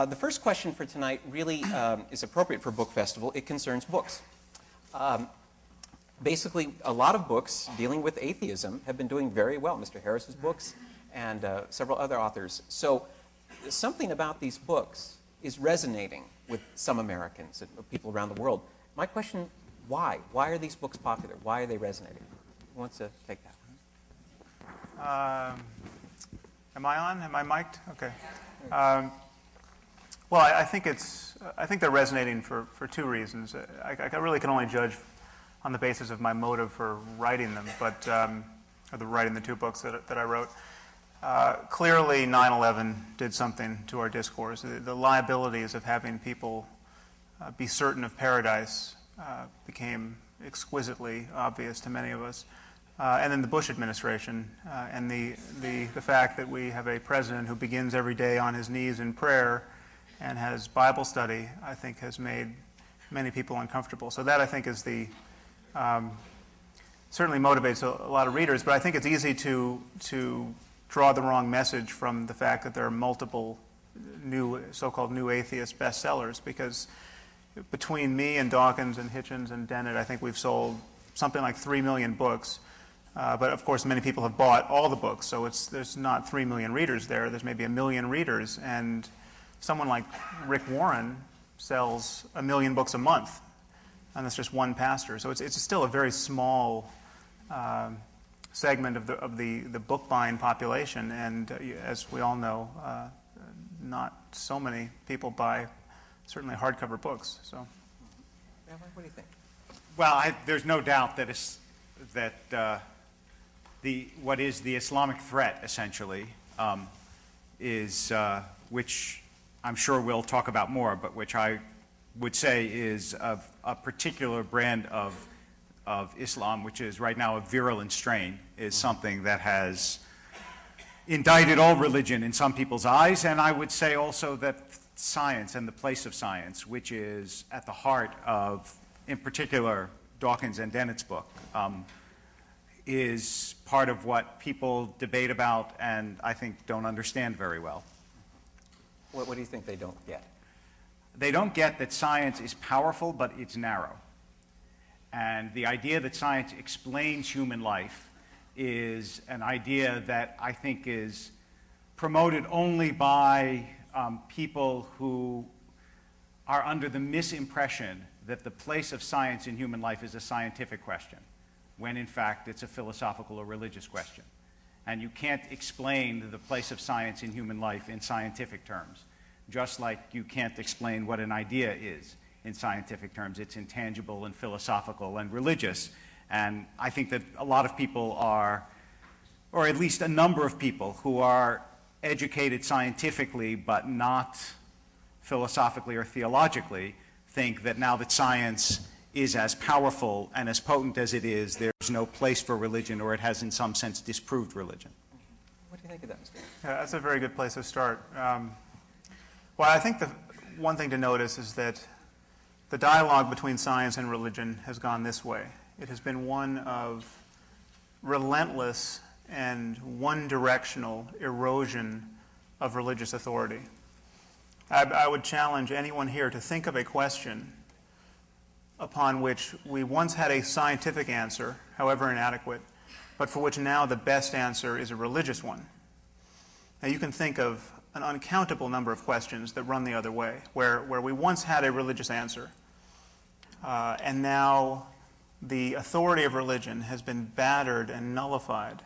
The first question for tonight really is appropriate for Book Festival. It concerns books. Basically, a lot of books dealing with atheism have been doing very well. Mr. Harris's books and several other authors. So something about these books is resonating with some Americans and people around the world. My question, why? Why are these books popular? Why are they resonating? Who wants to take that? Am I on? Am I mic'd? Okay. Well, I think they're resonating for two reasons. I really can only judge on the basis of my motive for writing them, but writing the two books that I wrote. Clearly, 9/11 did something to our discourse. The liabilities of having people be certain of paradise became exquisitely obvious to many of us. And then the Bush administration and the fact that we have a president who begins every day on his knees in prayer and has Bible study, I think has made many people uncomfortable. So that, I think, is certainly motivates a lot of readers, but I think it's easy to draw the wrong message from the fact that there are multiple so-called new atheist bestsellers, because between me and Dawkins and Hitchens and Dennett, I think we've sold something like 3 million books. But of course, many people have bought all the books, so there's not 3 million readers there. There's maybe 1 million readers, and someone like Rick Warren sells 1 million books a month, and that's just one pastor. So it's still a very small segment of the book buying population, and as we all know, not so many people buy certainly hardcover books. So, Rabbi, what do you think? Well, there's no doubt that what is the Islamic threat essentially is which I'm sure we'll talk about more, but which I would say is of a particular brand of Islam, which is right now a virulent strain, is something that has indicted all religion in some people's eyes, and I would say also that science and the place of science, which is at the heart of, in particular, Dawkins and Dennett's book, is part of what people debate about and I think don't understand very well. What do you think they don't get? They don't get that science is powerful, but it's narrow. And the idea that science explains human life is an idea that I think is promoted only by people who are under the misimpression that the place of science in human life is a scientific question, when in fact it's a philosophical or religious question. And you can't explain the place of science in human life in scientific terms, just like you can't explain what an idea is in scientific terms. It's intangible and philosophical and religious. And I think that a lot of people are, or at least a number of people who are educated scientifically but not philosophically or theologically, think that now that science is as powerful and as potent as it is, there's no place for religion, or it has in some sense disproved religion. What do you think of that, Mr. Yeah, that's a very good place to start. Well, I think the one thing to notice is that the dialogue between science and religion has gone this way. It has been one of relentless and one-directional erosion of religious authority. I would challenge anyone here to think of a question upon which we once had a scientific answer, however inadequate, but for which now the best answer is a religious one. Now you can think of an uncountable number of questions that run the other way, where we once had a religious answer, and now the authority of religion has been battered and nullified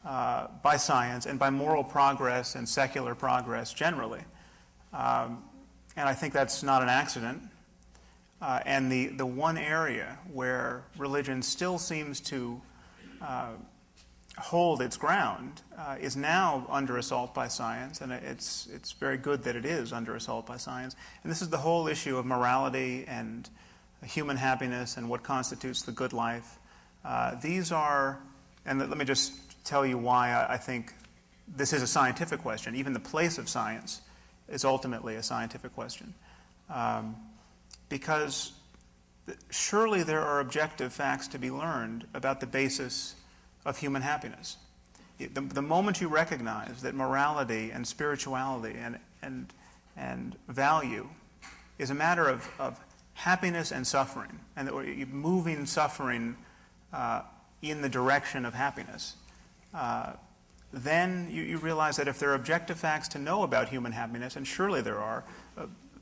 by science and by moral progress and secular progress generally. And I think that's not an accident. And the one area where religion still seems to hold its ground is now under assault by science, and it's very good that it is under assault by science. And this is the whole issue of morality and human happiness and what constitutes the good life. These are, and let me just tell you why I think this is a scientific question. Even the place of science is ultimately a scientific question. Because surely there are objective facts to be learned about the basis of human happiness. The moment you recognize that morality and spirituality and and value is a matter of happiness and suffering, and moving suffering in the direction of happiness, then you realize that if there are objective facts to know about human happiness, and surely there are,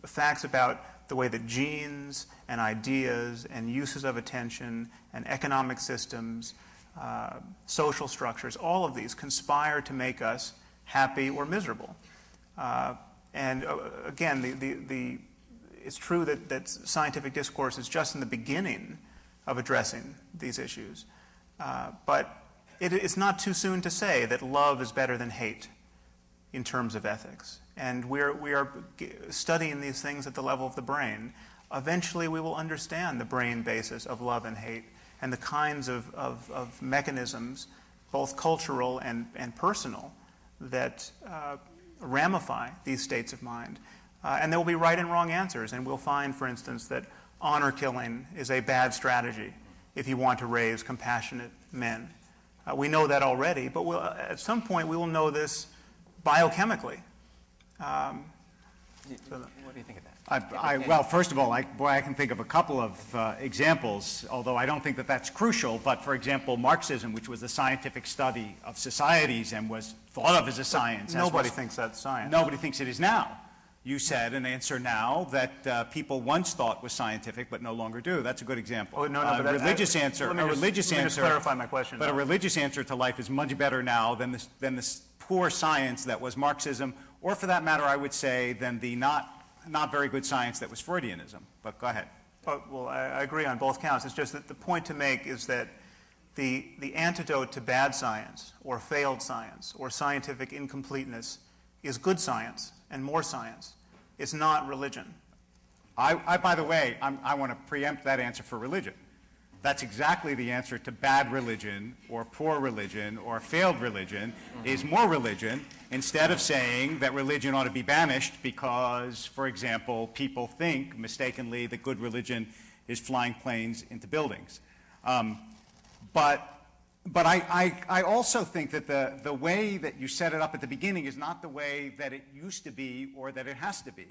facts about the way that genes and ideas and uses of attention and economic systems, social structures, all of these conspire to make us happy or miserable. And again, it's true that scientific discourse is just in the beginning of addressing these issues. But it's not too soon to say that love is better than hate in terms of ethics. And we are studying these things at the level of the brain. Eventually we will understand the brain basis of love and hate and the kinds of mechanisms, both cultural and personal, that ramify these states of mind. And there will be right and wrong answers. And we'll find, for instance, that honor killing is a bad strategy if you want to raise compassionate men. We know that already, but at some point we will know this biochemically. What do you think of that? Well, first of all, I can think of a couple of examples, although I don't think that that's crucial. But, for example, Marxism, which was the scientific study of societies and was thought of as a science. Nobody thinks that's science. Nobody thinks it is now. You said an answer now that people once thought was scientific but no longer do. That's a good example. Oh, no, but let me just clarify my question. But a religious answer to life is much better now than this poor science that was Marxism, or for that matter, I would say, than the not very good science that was Freudianism. But go ahead. Well, I agree on both counts. It's just that the point to make is that the antidote to bad science or failed science or scientific incompleteness is good science and more science. It's not religion. By the way, I want to preempt that answer for religion. That's exactly the answer to bad religion or poor religion or failed religion is more religion, instead of saying that religion ought to be banished because, for example, people think mistakenly that good religion is flying planes into buildings. But I also think that the way that you set it up at the beginning is not the way that it used to be or that it has to be.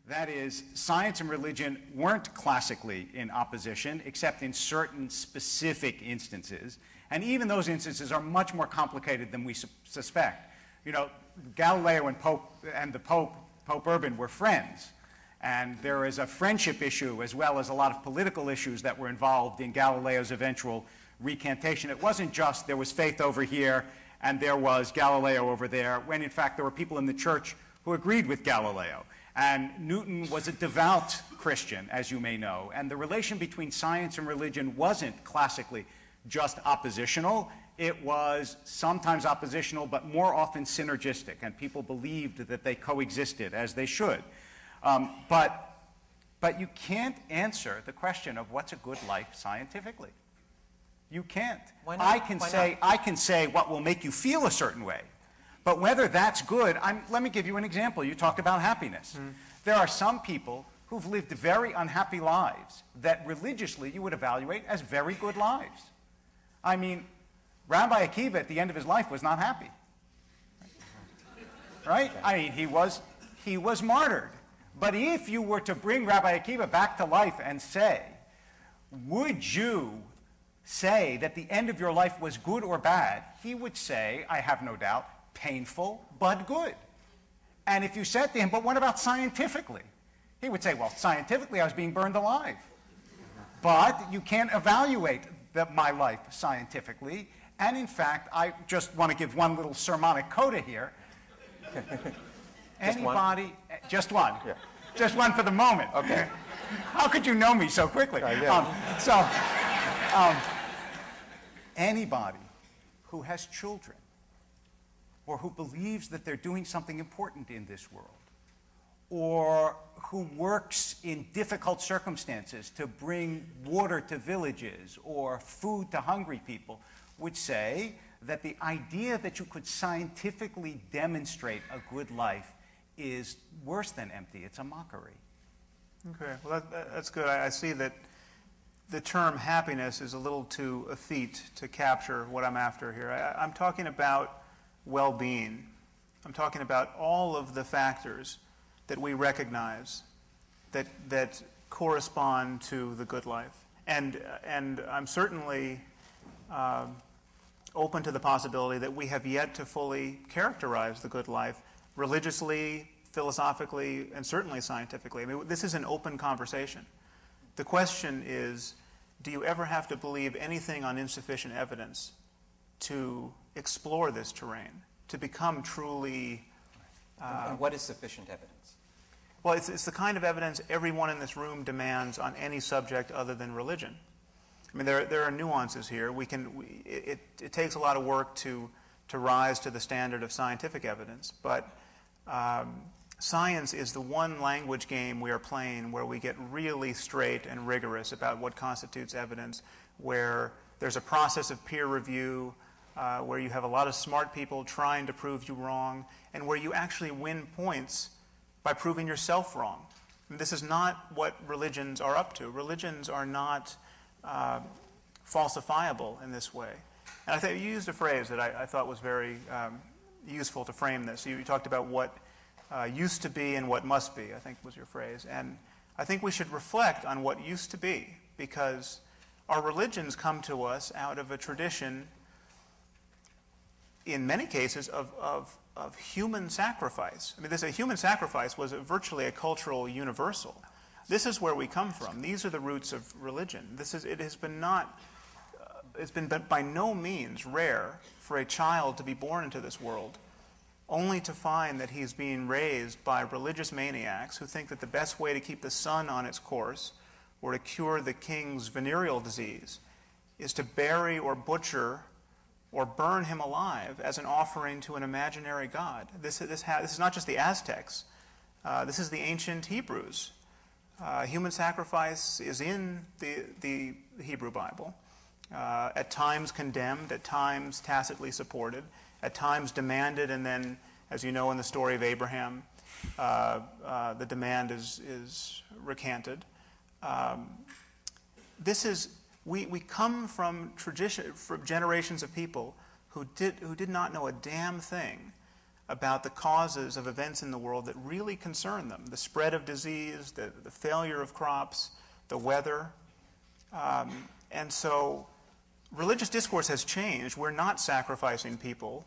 That is, science and religion weren't classically in opposition, except in certain specific instances. And even those instances are much more complicated than we suspect. You know, Galileo and the Pope Urban, were friends. And there is a friendship issue as well as a lot of political issues that were involved in Galileo's eventual recantation. It wasn't just there was faith over here and there was Galileo over there, when in fact there were people in the church who agreed with Galileo. And Newton was a devout Christian, as you may know. And the relation between science and religion wasn't classically just oppositional. It was sometimes oppositional, but more often synergistic. And people believed that they coexisted, as they should. But you can't answer the question of what's a good life scientifically. You can't. Why not? I can say what will make you feel a certain way. But whether that's good, let me give you an example. You talked about happiness. There are some people who've lived very unhappy lives that religiously you would evaluate as very good lives. I mean, Rabbi Akiva at the end of his life was not happy. Right? I mean, he was martyred. But if you were to bring Rabbi Akiva back to life and say, would you say that the end of your life was good or bad? He would say, I have no doubt, painful but good. And if you said to him, but what about scientifically? He would say, well, scientifically I was being burned alive. But you can't evaluate my life scientifically. And in fact, I just want to give one little sermonic coda here. Anybody, just one. Yeah. Just one for the moment. Okay. How could you know me so quickly? Anybody who has children or who believes that they're doing something important in this world, or who works in difficult circumstances to bring water to villages or food to hungry people, would say that the idea that you could scientifically demonstrate a good life is worse than empty. It's a mockery. Okay, well that's good. I see that the term happiness is a little too effete to capture what I'm after here. I'm talking about well-being. I'm talking about all of the factors that we recognize that correspond to the good life. And I'm certainly open to the possibility that we have yet to fully characterize the good life religiously, philosophically, and certainly scientifically. I mean, this is an open conversation. The question is, do you ever have to believe anything on insufficient evidence to explore this terrain, to become truly... and what is sufficient evidence? Well, it's the kind of evidence everyone in this room demands on any subject other than religion. I mean, there are nuances here. It takes a lot of work to rise to the standard of scientific evidence, but science is the one language game we are playing where we get really straight and rigorous about what constitutes evidence, where there's a process of peer review, where you have a lot of smart people trying to prove you wrong, and where you actually win points by proving yourself wrong. I mean, this is not what religions are up to. Religions are not falsifiable in this way. And I think you used a phrase that I thought was very useful to frame this. You talked about what used to be and what must be, I think was your phrase. And I think we should reflect on what used to be, because our religions come to us out of a tradition, in many cases, of human sacrifice. I mean, a human sacrifice was virtually a cultural universal. This is where we come from. These are the roots of religion. It's been by no means rare for a child to be born into this world only to find that he's being raised by religious maniacs who think that the best way to keep the sun on its course or to cure the king's venereal disease is to bury or butcher or burn him alive as an offering to an imaginary god. This is not just the Aztecs. This is the ancient Hebrews. Human sacrifice is in the Hebrew Bible, at times condemned, at times tacitly supported, at times demanded, and then, as you know in the story of Abraham, the demand is recanted. We come from generations of people who did not know a damn thing about the causes of events in the world that really concern them: the spread of disease, the failure of crops, the weather. And so religious discourse has changed. We're not sacrificing people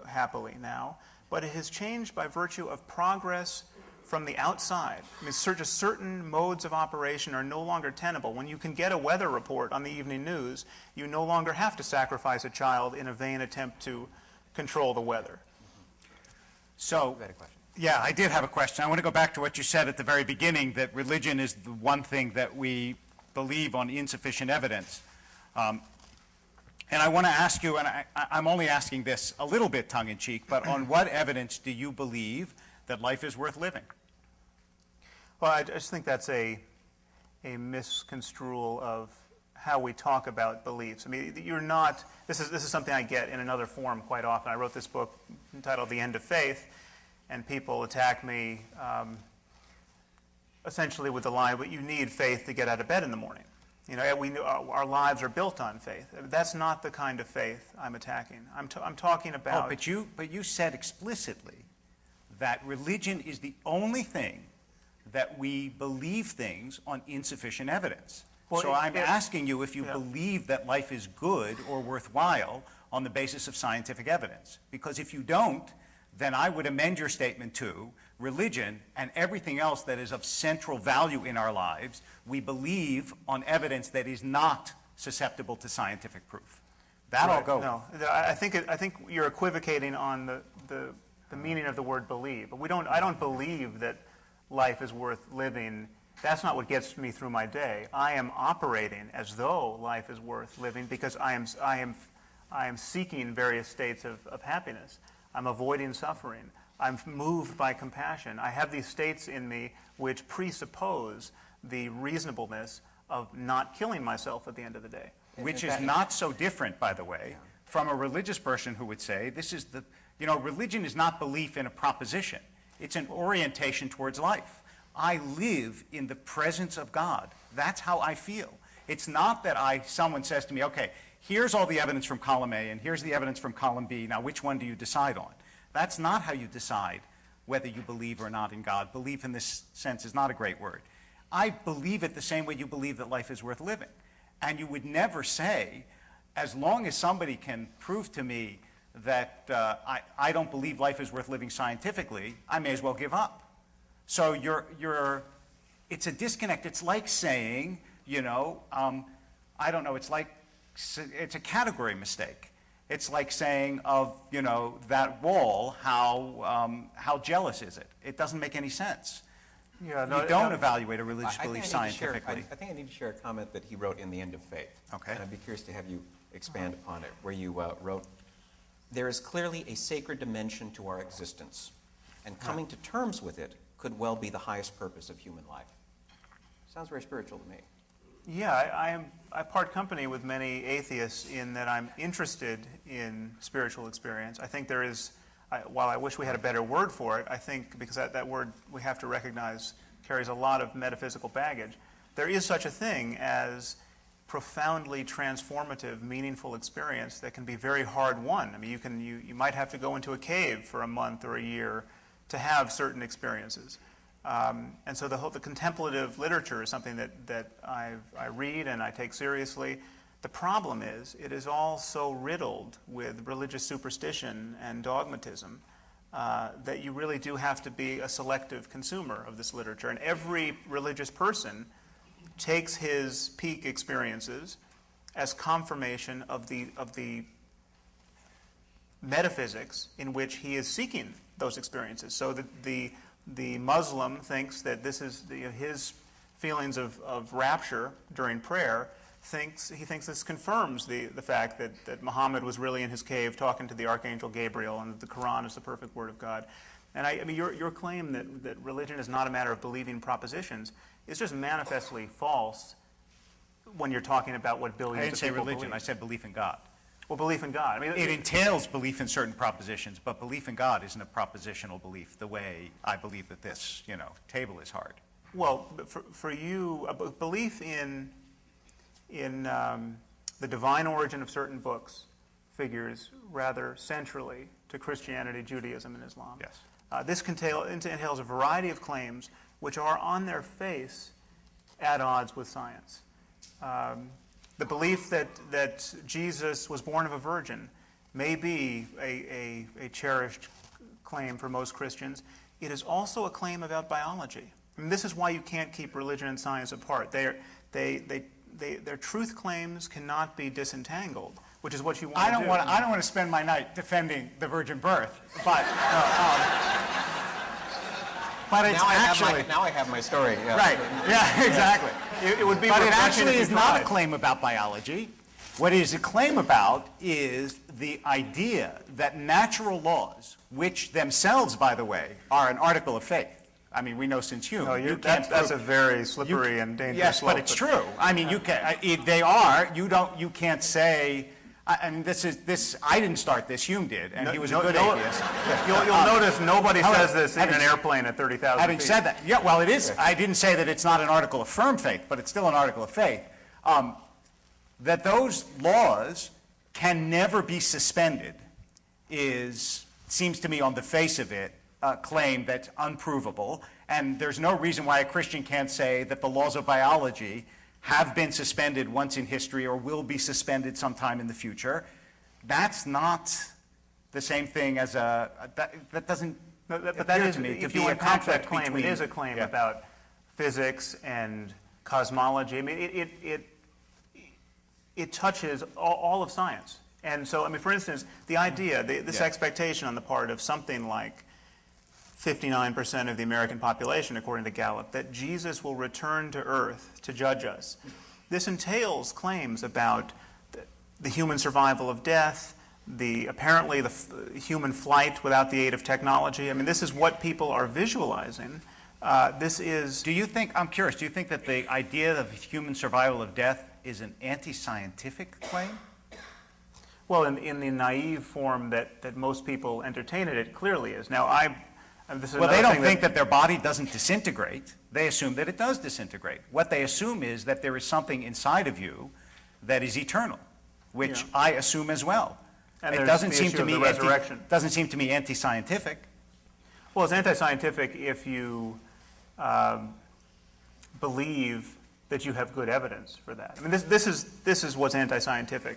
happily now, but it has changed by virtue of progress from the outside. I mean, just certain modes of operation are no longer tenable. When you can get a weather report on the evening news, you no longer have to sacrifice a child in a vain attempt to control the weather. So, yeah, I did have a question. I want to go back to what you said at the very beginning, that religion is the one thing that we believe on insufficient evidence. And I want to ask you, and I'm only asking this a little bit tongue-in-cheek, but on what evidence do you believe that life is worth living? Well, I just think that's a misconstrual of how we talk about beliefs. I mean, this is something I get in another form quite often. I wrote this book entitled The End of Faith, and people attack me essentially with the line, but you need faith to get out of bed in the morning. You know, our lives are built on faith. That's not the kind of faith I'm attacking. I'm talking about... Oh, but you said explicitly that religion is the only thing that we believe things on insufficient evidence. Well, so I'm asking you if you believe that life is good or worthwhile on the basis of scientific evidence. Because if you don't, then I would amend your statement to religion and everything else that is of central value in our lives, we believe on evidence that is not susceptible to scientific proof. That I'll go with. No, I think you're equivocating on the meaning of the word believe. But I don't believe that life is worth living. That's not what gets me through my day. I am operating as though life is worth living because I am seeking various states of happiness. I'm avoiding suffering. I'm moved by compassion. I have these states in me which presuppose the reasonableness of not killing myself at the end of the day. Which is not so different, by the way, from a religious person who would say, religion is not belief in a proposition. It's an orientation towards life. I live in the presence of God. That's how I feel. It's not that someone says to me, okay, here's all the evidence from column A and here's the evidence from column B. Now, which one do you decide on? That's not how you decide whether you believe or not in God. Belief in this sense is not a great word. I believe it the same way you believe that life is worth living. And you would never say, as long as somebody can prove to me that I don't believe life is worth living scientifically, I may as well give up. So it's a disconnect. It's like saying, you know, I don't know, it's a category mistake. It's like saying of, you know, that wall, how jealous is it? It doesn't make any sense. Yeah, no, you don't evaluate a religious belief scientifically. I think I need to share a comment that he wrote in The End of Faith. Okay. And I'd be curious to have you expand upon it, where you wrote, "There is clearly a sacred dimension to our existence, and coming to terms with it could well be the highest purpose of human life." Sounds very spiritual to me. Yeah, I part company with many atheists in that I'm interested in spiritual experience. I think there is, while I wish we had a better word for it, I think because that word we have to recognize carries a lot of metaphysical baggage, there is such a thing as profoundly transformative, meaningful experience that can be very hard won. I mean, you might have to go into a cave for a month or a year to have certain experiences. And so the contemplative literature is something that I read and I take seriously. The problem is it is all so riddled with religious superstition and dogmatism that you really do have to be a selective consumer of this literature. And every religious person takes his peak experiences as confirmation of the metaphysics in which he is seeking those experiences. So the Muslim thinks that this is his feelings of rapture during prayer. He thinks this confirms the fact that Muhammad was really in his cave talking to the Archangel Gabriel and that the Quran is the perfect word of God. And I mean, your claim that religion is not a matter of believing propositions is just manifestly false when you're talking about what billions of people I didn't say religion, believe. I said belief in God. Well, belief in God. I mean, it entails belief in certain propositions, but belief in God isn't a propositional belief the way I believe that this, you know, table is hard. Well, for you, a belief in the divine origin of certain books figures rather centrally to Christianity, Judaism, and Islam. Yes. This entails a variety of claims which are on their face at odds with science. The belief that Jesus was born of a virgin may be a cherished claim for most Christians. It is also a claim about biology. I mean, this is why you can't keep religion and science apart. Their truth claims cannot be disentangled, which is what you want to do. I don't want to spend my night defending the virgin birth, but it's now I have my story. Yeah. Right. Yeah, exactly. It would be. But it refreshing actually if you is not a tried. claim about biology. What it is a claim about is the idea that natural laws, which themselves, by the way, are an article of faith. I mean, we know since Hume. No, that's a very slippery and dangerous yes, slope. but it's true. I mean, you can. They are. You can't say. And this. I didn't start this. Hume did, and he was a good atheist. You'll notice nobody says this in an airplane at 30,000 feet. Having said that, yeah, well, it is. I didn't say that it's not an article of firm faith, but it's still an article of faith. That those laws can never be suspended seems to me on the face of it a claim that's unprovable, and there's no reason why a Christian can't say that the laws of biology have been suspended once in history or will be suspended sometime in the future. That's not the same thing as that doesn't appear to me to be a conflict claim. between. It is a claim about physics and cosmology. I mean, it touches all of science. And so, I mean, for instance, the idea, this expectation on the part of something like 59% of the American population, according to Gallup, that Jesus will return to Earth to judge us. This entails claims about the human survival of death, apparently the human flight without the aid of technology. I mean, this is what people are visualizing. Do you think, I'm curious, do you think that the idea of human survival of death is an anti-scientific claim? Well, in the naive form that most people entertain it clearly is. Now, they don't think that their body doesn't disintegrate. They assume that it does disintegrate. What they assume is that there is something inside of you that is eternal, which I assume as well. And it doesn't seem to me resurrection. doesn't seem to me anti-scientific. Well, it's anti-scientific if you believe that you have good evidence for that. I mean, this is what's anti-scientific.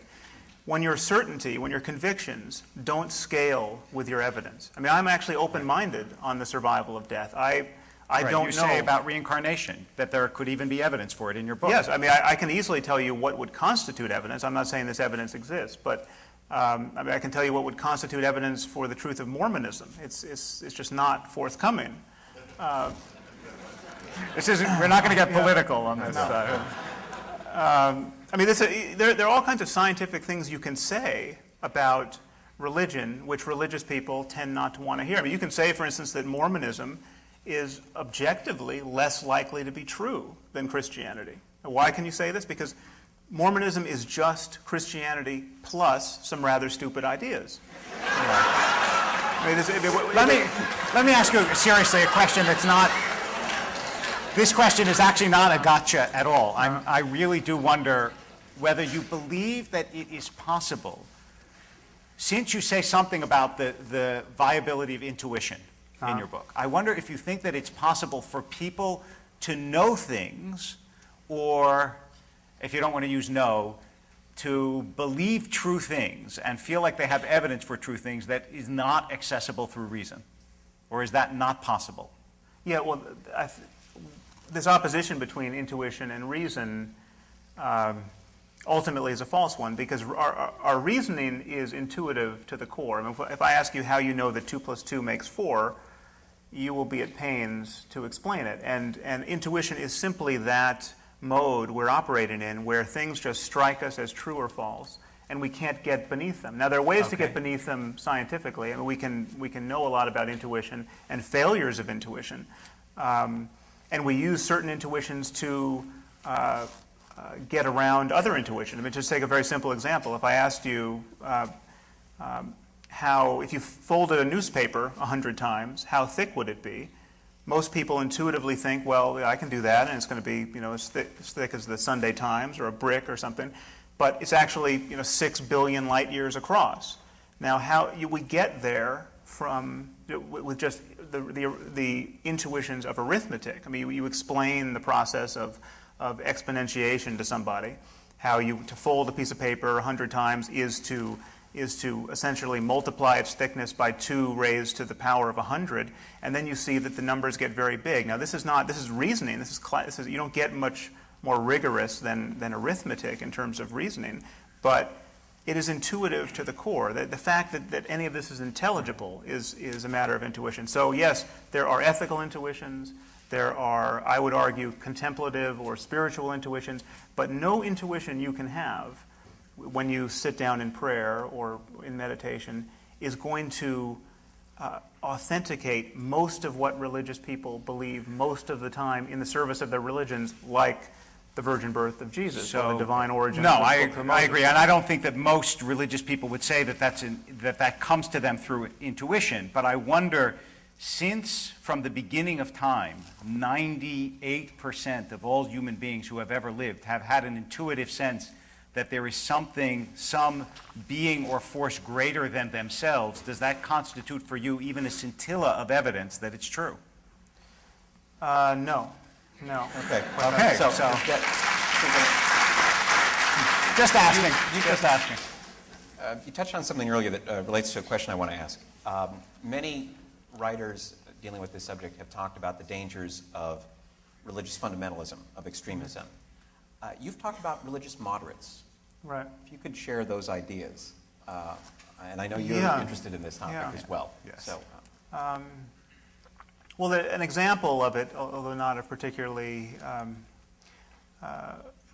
When your certainty, when your convictions don't scale with your evidence. I mean, I'm actually open-minded on the survival of death. I don't know. You say about reincarnation, that there could even be evidence for it in your book. Yes, I mean, I can easily tell you what would constitute evidence. I'm not saying this evidence exists, but I mean, I can tell you what would constitute evidence for the truth of Mormonism. It's just not forthcoming. We're not going to get political on this. I mean, there are all kinds of scientific things you can say about religion, which religious people tend not to want to hear. I mean, you can say, for instance, that Mormonism is objectively less likely to be true than Christianity. Why can you say this? Because Mormonism is just Christianity plus some rather stupid ideas. Let me ask you seriously a question that's not. This question is actually not a gotcha at all. I really do wonder whether you believe that it is possible, since you say something about the viability of intuition in your book. I wonder if you think that it's possible for people to know things, or, if you don't want to use know, to believe true things and feel like they have evidence for true things that is not accessible through reason. Or is that not possible? Yeah, well, this opposition between intuition and reason ultimately is a false one, because our reasoning is intuitive to the core. I mean, if I ask you how you know that 2 + 2 makes 4, you will be at pains to explain it. And intuition is simply that mode we're operating in where things just strike us as true or false, and we can't get beneath them. Now, there are ways to get beneath them scientifically. I mean, we can know a lot about intuition and failures of intuition. And we use certain intuitions to get around other intuition. I mean, just take a very simple example. If I asked you how, if you folded a newspaper 100 times, how thick would it be? Most people intuitively think, well, I can do that, and it's going to be, as thick as the Sunday Times or a brick or something. But it's actually, 6 billion light years across. Now, how we get there from with just the intuitions of arithmetic. I mean, you explain the process of exponentiation to somebody, how to fold a piece of paper 100 times is to essentially multiply its thickness by 2 raised to the power of 100, and then you see that the numbers get very big. Now, this is reasoning. This is you don't get much more rigorous than arithmetic in terms of reasoning, but it is intuitive to the core. The fact that any of this is intelligible is a matter of intuition. So yes, there are ethical intuitions. There are, I would argue, contemplative or spiritual intuitions, but no intuition you can have when you sit down in prayer or in meditation is going to authenticate most of what religious people believe most of the time in the service of their religions, like the virgin birth of Jesus, or the divine origin. No, I agree, and I don't think that most religious people would say that that comes to them through intuition. But I wonder, since from the beginning of time, 98% of all human beings who have ever lived have had an intuitive sense that there is something, some being or force greater than themselves, does that constitute for you even a scintilla of evidence that it's true? No. Okay. Okay. So just asking. Just asking. You touched on something earlier that relates to a question I want to ask. Many writers dealing with this subject have talked about the dangers of religious fundamentalism, of extremism. You've talked about religious moderates. Right. If you could share those ideas, and I know you're interested in this topic as well. Yes. So, well, an example of it, although not a particularly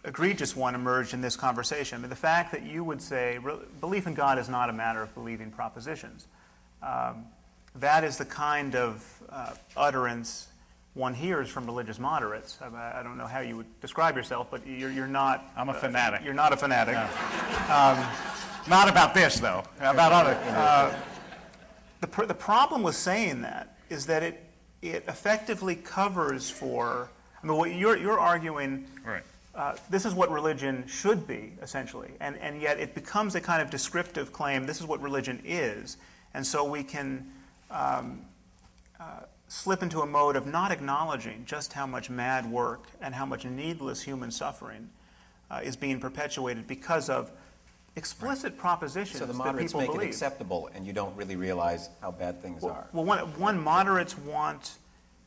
egregious one, emerged in this conversation. I mean, the fact that you would say belief in God is not a matter of believing propositions. That is the kind of utterance one hears from religious moderates. I don't know how you would describe yourself, but you're not. I'm a fanatic. You're not a fanatic. No. Not about this, though. About other. The problem with saying that is that it effectively covers for. I mean, what you're arguing. Right. This is what religion should be, essentially, and yet it becomes a kind of descriptive claim. This is what religion is, and so we can slip into a mode of not acknowledging just how much mad work and how much needless human suffering is being perpetuated because of explicit propositions So the that moderates people make believe. it acceptable, and you don't really realize how bad things are. Well, one, moderates want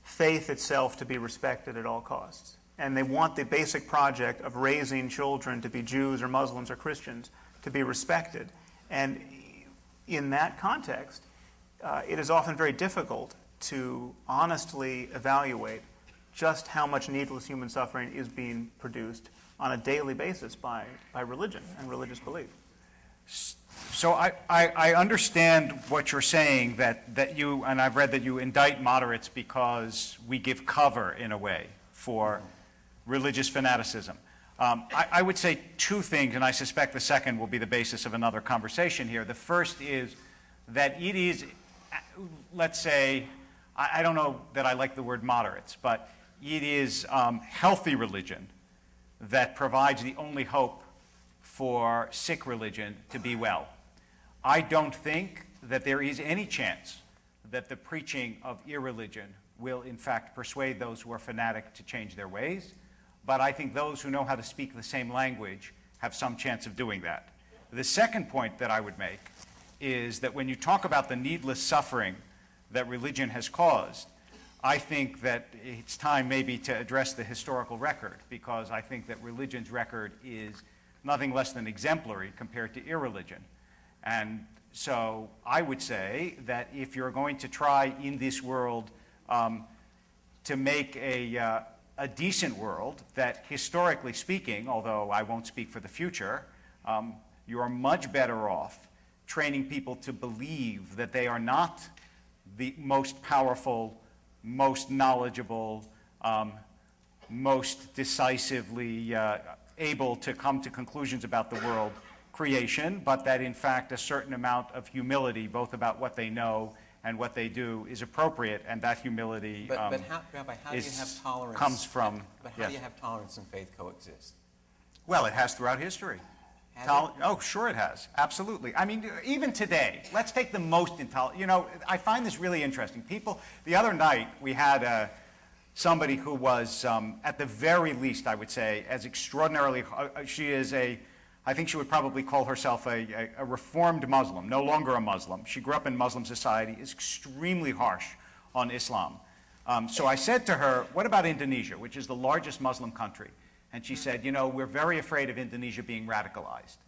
faith itself to be respected at all costs. And they want the basic project of raising children to be Jews or Muslims or Christians to be respected. And in that context, it is often very difficult to honestly evaluate just how much needless human suffering is being produced on a daily basis by religion and religious belief. So I understand what you're saying, that you, and I've read that you indict moderates because we give cover, in a way, for religious fanaticism. I would say two things, and I suspect the second will be the basis of another conversation here. The first is that it is, let's say, I don't know that I like the word moderates, but it is healthy religion that provides the only hope for sick religion to be well. I don't think that there is any chance that the preaching of irreligion will in fact persuade those who are fanatic to change their ways, but I think those who know how to speak the same language have some chance of doing that. The second point that I would make is that when you talk about the needless suffering that religion has caused, I think that it's time maybe to address the historical record, because I think that religion's record is nothing less than exemplary compared to irreligion. And so I would say that if you're going to try in this world to make a decent world, that historically speaking, although I won't speak for the future, you are much better off training people to believe that they are not the most powerful, most knowledgeable, most decisively able to come to conclusions about the world creation, but that in fact a certain amount of humility, both about what they know and what they do, is appropriate, and that humility But how, Rabbi, how do you have tolerance? Comes from. But how do you have tolerance and faith coexist? Well, it has throughout history. Oh, sure it has. Absolutely. I mean, even today, let's take the most intolerant. You know, I find this really interesting. People, the other night, we had somebody who was, at the very least, I would say, as extraordinarily, she is I think she would probably call herself a reformed Muslim, no longer a Muslim. She grew up in Muslim society, is extremely harsh on Islam. So I said to her, what about Indonesia, which is the largest Muslim country? And she said, you know, we're very afraid of Indonesia being radicalized.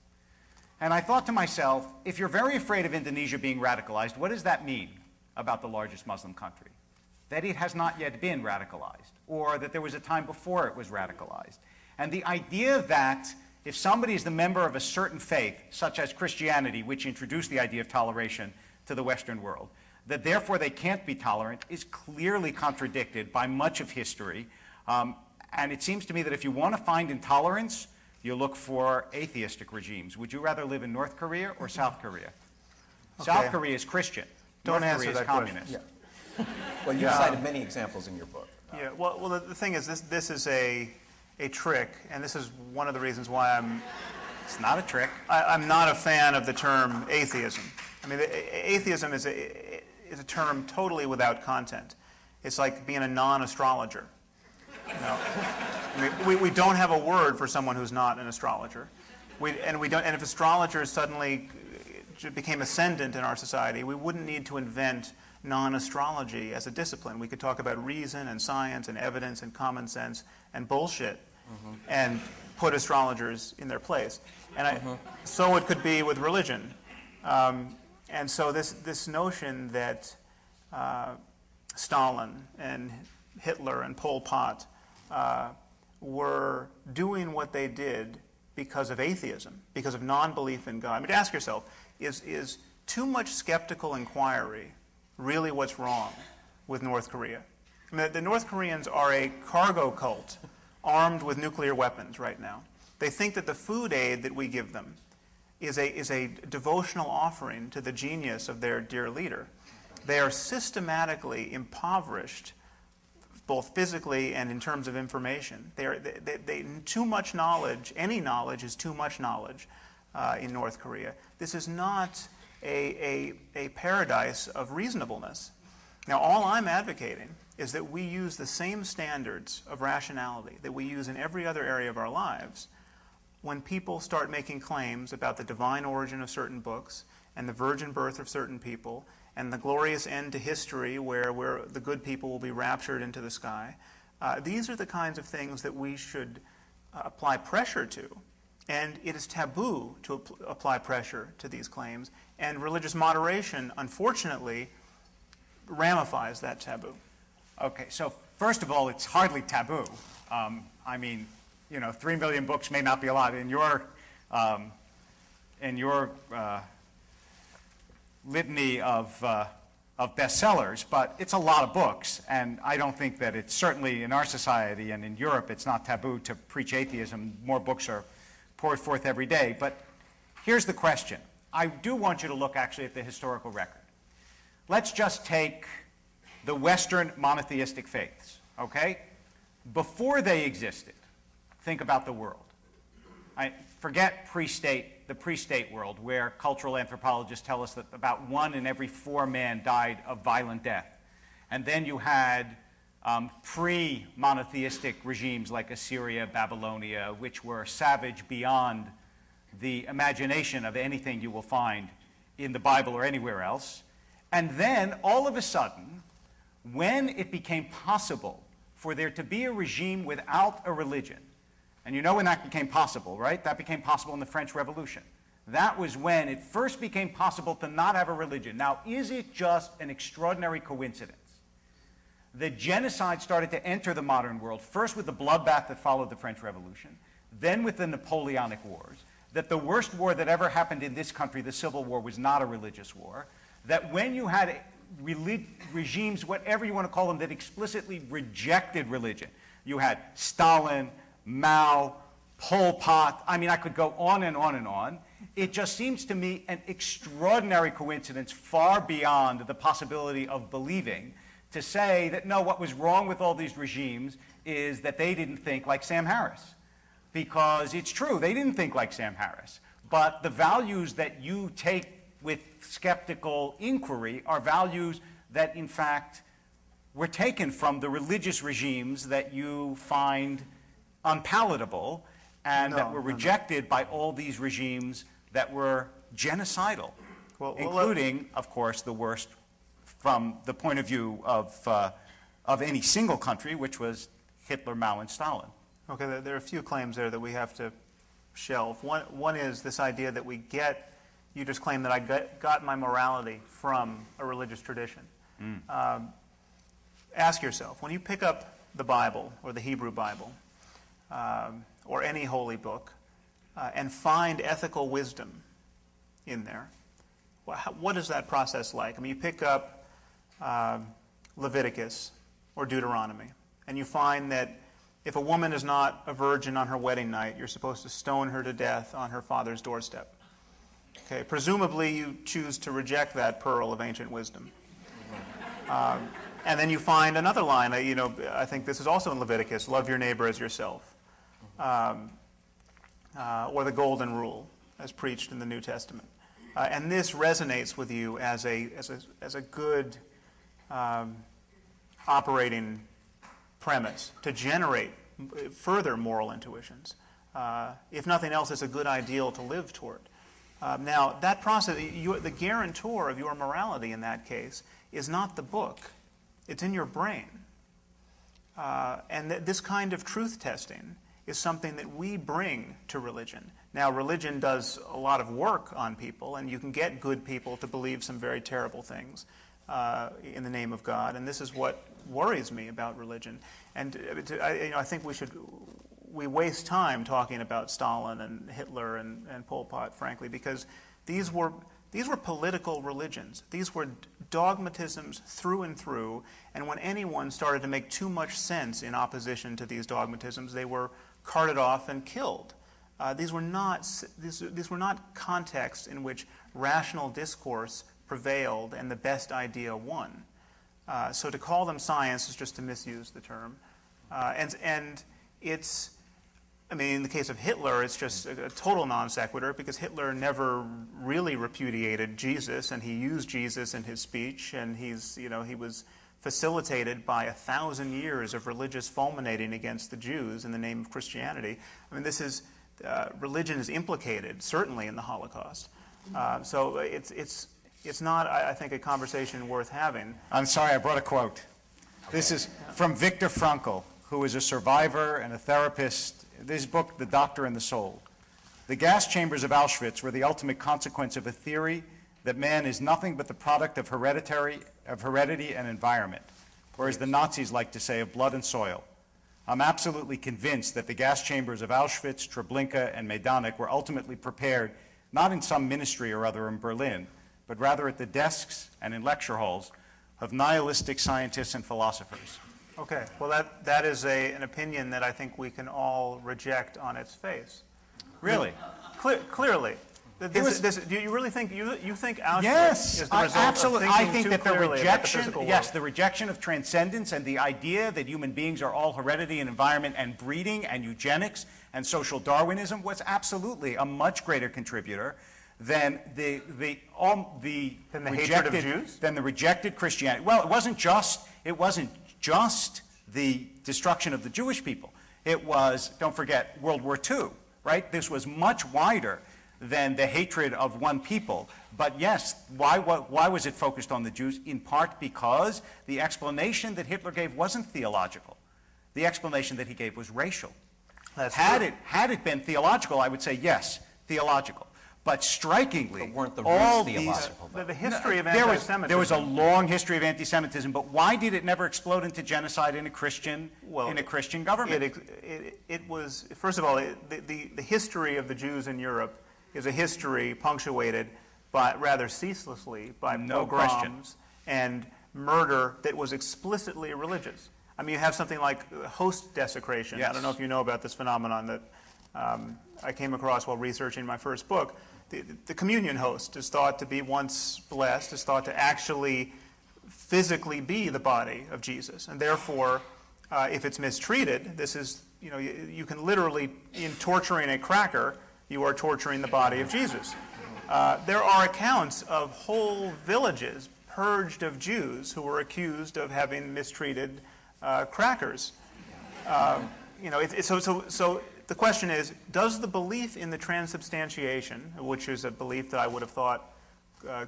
And I thought to myself, if you're very afraid of Indonesia being radicalized, what does that mean about the largest Muslim country? That it has not yet been radicalized, or that there was a time before it was radicalized. And the idea that if somebody is the member of a certain faith, such as Christianity, which introduced the idea of toleration to the Western world, that therefore they can't be tolerant, is clearly contradicted by much of history. And it seems to me that if you want to find intolerance, you look for atheistic regimes. Would you rather live in North Korea or South Korea? Okay. South Korea is Christian. Don't North answer Korea is that communist. Yeah. Well, you cited many examples in your book. Yeah. Well, the thing is, this is a trick, and this is one of the reasons why It's not a trick. I'm not a fan of the term atheism. I mean, atheism is a term totally without content. It's like being a non-astrologer. You know? I mean, we don't have a word for someone who's not an astrologer. And if astrologers suddenly became ascendant in our society, we wouldn't need to invent non-astrology as a discipline. We could talk about reason and science and evidence and common sense and bullshit and put astrologers in their place. And so it could be with religion. And so this notion that Stalin and Hitler and Pol Pot were doing what they did because of atheism, because of non-belief in God. I mean, ask yourself, is too much skeptical inquiry really what's wrong with North Korea? I mean, the North Koreans are a cargo cult armed with nuclear weapons right now. They think that the food aid that we give them is a devotional offering to the genius of their dear leader. They are systematically impoverished, both physically and in terms of information. Too much knowledge, any knowledge is too much knowledge in North Korea. This is not a paradise of reasonableness. Now, all I'm advocating is that we use the same standards of rationality that we use in every other area of our lives when people start making claims about the divine origin of certain books and the virgin birth of certain people and the glorious end to history where the good people will be raptured into the sky. These are the kinds of things that we should apply pressure to. And it is taboo to apply pressure to these claims. And religious moderation, unfortunately, ramifies that taboo. Okay, so first of all, it's hardly taboo. I mean, 3 million books may not be a lot in your litany of bestsellers, but it's a lot of books, and I don't think that it's certainly in our society and in Europe it's not taboo to preach atheism. More books are poured forth every day. But here's the question. I do want you to look actually at the historical record. Let's just take the Western monotheistic faiths, okay? Before they existed, think about the world. Forget the pre-state world, where cultural anthropologists tell us that about 1 in every 4 men died of violent death. And then you had pre-monotheistic regimes like Assyria, Babylonia, which were savage beyond the imagination of anything you will find in the Bible or anywhere else. And then, all of a sudden, when it became possible for there to be a regime without a religion, and you know when that became possible, right? That became possible in the French Revolution. That was when it first became possible to not have a religion. Now, is it just an extraordinary coincidence that genocide started to enter the modern world, first with the bloodbath that followed the French Revolution, then with the Napoleonic Wars, that the worst war that ever happened in this country, the Civil War, was not a religious war, that when you had regimes, whatever you want to call them, that explicitly rejected religion, you had Stalin, Mao, Pol Pot, I mean, I could go on and on and on. It just seems to me an extraordinary coincidence, far beyond the possibility of believing, to say that, no, what was wrong with all these regimes is that they didn't think like Sam Harris. Because it's true, they didn't think like Sam Harris. But the values that you take with skeptical inquiry are values that, in fact, were taken from the religious regimes that you find unpalatable and that were rejected by all these regimes that were genocidal, including, of course, the worst from the point of view of any single country, which was Hitler, Mao, and Stalin. Okay, there are a few claims there that we have to shelve. One is this idea that you just claim that I got my morality from a religious tradition. Ask yourself, when you pick up the Bible or the Hebrew Bible or any holy book and find ethical wisdom in there, what is that process like? I mean, you pick up Leviticus or Deuteronomy, and you find that if a woman is not a virgin on her wedding night, you're supposed to stone her to death on her father's doorstep. Okay, presumably you choose to reject that pearl of ancient wisdom. And then you find another line, I think this is also in Leviticus, love your neighbor as yourself. Or the golden rule, as preached in the New Testament. And this resonates with you as a good operating premise to generate further moral intuitions. If nothing else, it's a good ideal to live toward. Now, that process, the guarantor of your morality in that case is not the book. It's in your brain. And this kind of truth testing is something that we bring to religion. Now, religion does a lot of work on people, and you can get good people to believe some very terrible things in the name of God, and this is what worries me about religion. And I think we waste time talking about Stalin and Hitler and Pol Pot, frankly, because these were political religions. These were dogmatisms through and through, and when anyone started to make too much sense in opposition to these dogmatisms, they were carted off and killed. These were not contexts in which rational discourse prevailed and the best idea won. So to call them science is just to misuse the term. And it's I mean, in the case of Hitler, it's just a total non sequitur because Hitler never really repudiated Jesus, and he used Jesus in his speech, and he was facilitated by 1,000 years of religious fulminating against the Jews in the name of Christianity. I mean, religion is implicated, certainly, in the Holocaust. So it's not, I think, a conversation worth having. I'm sorry, I brought a quote. This is from Viktor Frankl, who is a survivor and a therapist. This book, The Doctor and the Soul. The gas chambers of Auschwitz were the ultimate consequence of a theory that man is nothing but the product of heredity and environment, or as the Nazis like to say, of blood and soil. I'm absolutely convinced that the gas chambers of Auschwitz, Treblinka, and Majdanek were ultimately prepared not in some ministry or other in Berlin, but rather at the desks and in lecture halls of nihilistic scientists and philosophers. Okay, well, that is an opinion that I think we can all reject on its face. Really? Clearly. Do you really think you think Auschwitz yes, is the result absolutely. of I thinking think too that the clearly about the physical rejection, world? the rejection of transcendence and the idea that human beings are all heredity and environment and breeding and eugenics and social Darwinism was absolutely a much greater contributor than the hatred of Jews? Than the rejected Christianity. Well, it wasn't just the destruction of the Jewish people. It was, don't forget, World War II, right? This was much wider than the hatred of one people. But yes, why was it focused on the Jews? In part because the explanation that Hitler gave wasn't theological. The explanation that he gave was racial. Had it been theological, I would say yes, theological. But strikingly, but weren't the all roots theological? The history of anti-Semitism. There was a long history of anti-Semitism, but why did it never explode into genocide in a Christian government? It was, first of all, the history of the Jews in Europe is a history punctuated by rather ceaselessly by pogroms and murder that was explicitly religious. I mean, you have something like host desecration. Yes. I don't know if you know about this phenomenon that I came across while researching my first book. The communion host is thought to be, once blessed, is thought to actually physically be the body of Jesus. And therefore, if it's mistreated, this is, you can literally, in torturing a cracker, you are torturing the body of Jesus. There are accounts of whole villages purged of Jews who were accused of having mistreated crackers. So the question is, does the belief in the transubstantiation, which is a belief that I would have thought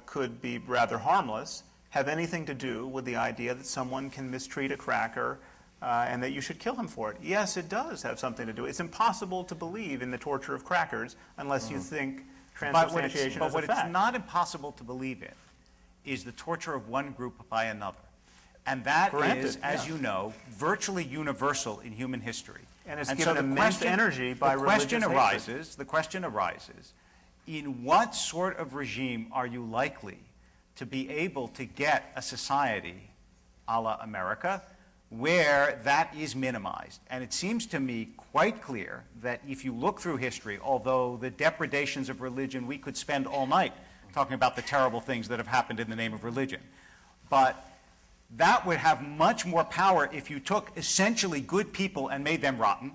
could be rather harmless, have anything to do with the idea that someone can mistreat a cracker and that you should kill him for it? Yes, it does have something to do. It's impossible to believe in the torture of crackers unless you think transubstantiation is a fact. But what it's not impossible to believe in is the torture of one group by another. And that is, as you know, virtually universal in human history. And it's given immense energy by religious hatred. The question arises, in what sort of regime are you likely to be able to get a society a la America where that is minimized? And it seems to me quite clear that if you look through history, although the depredations of religion, we could spend all night talking about the terrible things that have happened in the name of religion. But that would have much more power if you took essentially good people and made them rotten,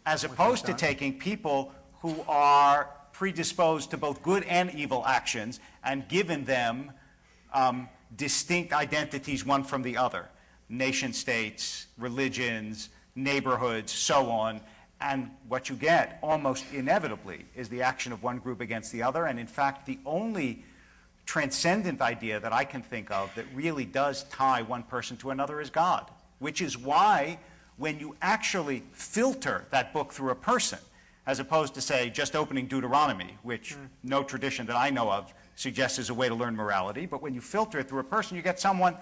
as opposed to taking people who are predisposed to both good and evil actions and given them distinct identities one from the other. Nation states, religions, neighborhoods, so on. And what you get, almost inevitably, is the action of one group against the other. And in fact, the only transcendent idea that I can think of that really does tie one person to another is God, which is why when you actually filter that book through a person, as opposed to, say, just opening Deuteronomy, which no tradition that I know of suggests is a way to learn morality, but when you filter it through a person, you get someone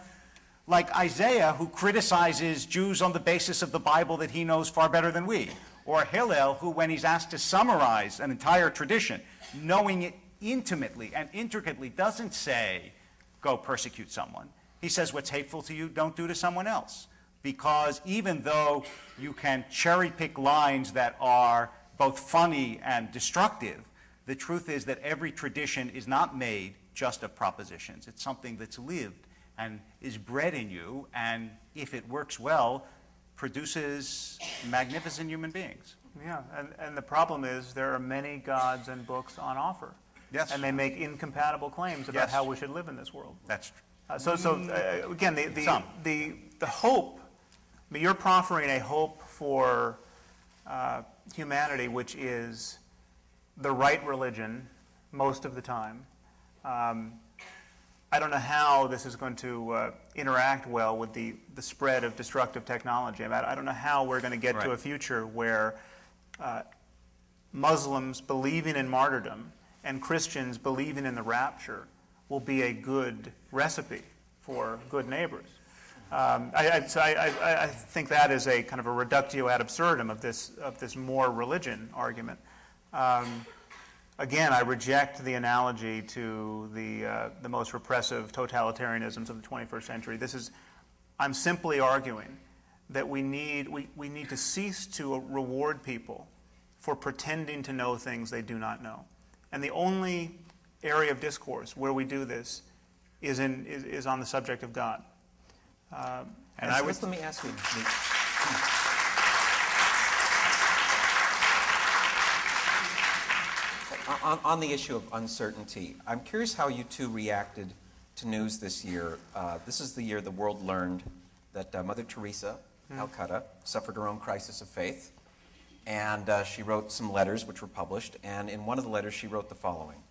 like Isaiah who criticizes Jews on the basis of the Bible that he knows far better than we, or Hillel who, when he's asked to summarize an entire tradition, knowing it intimately and intricately, doesn't say, go persecute someone. He says, what's hateful to you, don't do to someone else. Because even though you can cherry-pick lines that are both funny and destructive, the truth is that every tradition is not made just of propositions. It's something that's lived and is bred in you, and if it works well, produces magnificent human beings. Yeah, and the problem is there are many gods and books on offer. Yes. And they make incompatible claims about Yes. how we should live in this world. That's Again, Some. the hope, I mean, you're proffering a hope for humanity, which is the right religion most of the time. I don't know how this is going to interact well with the spread of destructive technology. I don't know how we're going to get to a future where Muslims believing in martyrdom and Christians believing in the rapture will be a good recipe for good neighbors. I think that is a kind of a reductio ad absurdum of this more religion argument. Again, I reject the analogy to the most repressive totalitarianisms of the 21st century. I'm simply arguing that we need to cease to reward people for pretending to know things they do not know. And the only area of discourse where we do this is on the subject of God. Let me ask you. On the issue of uncertainty, I'm curious how you two reacted to news this year. This is the year the world learned that Mother Teresa, Calcutta, suffered her own crisis of faith. And she wrote some letters which were published. And in one of the letters she wrote the following: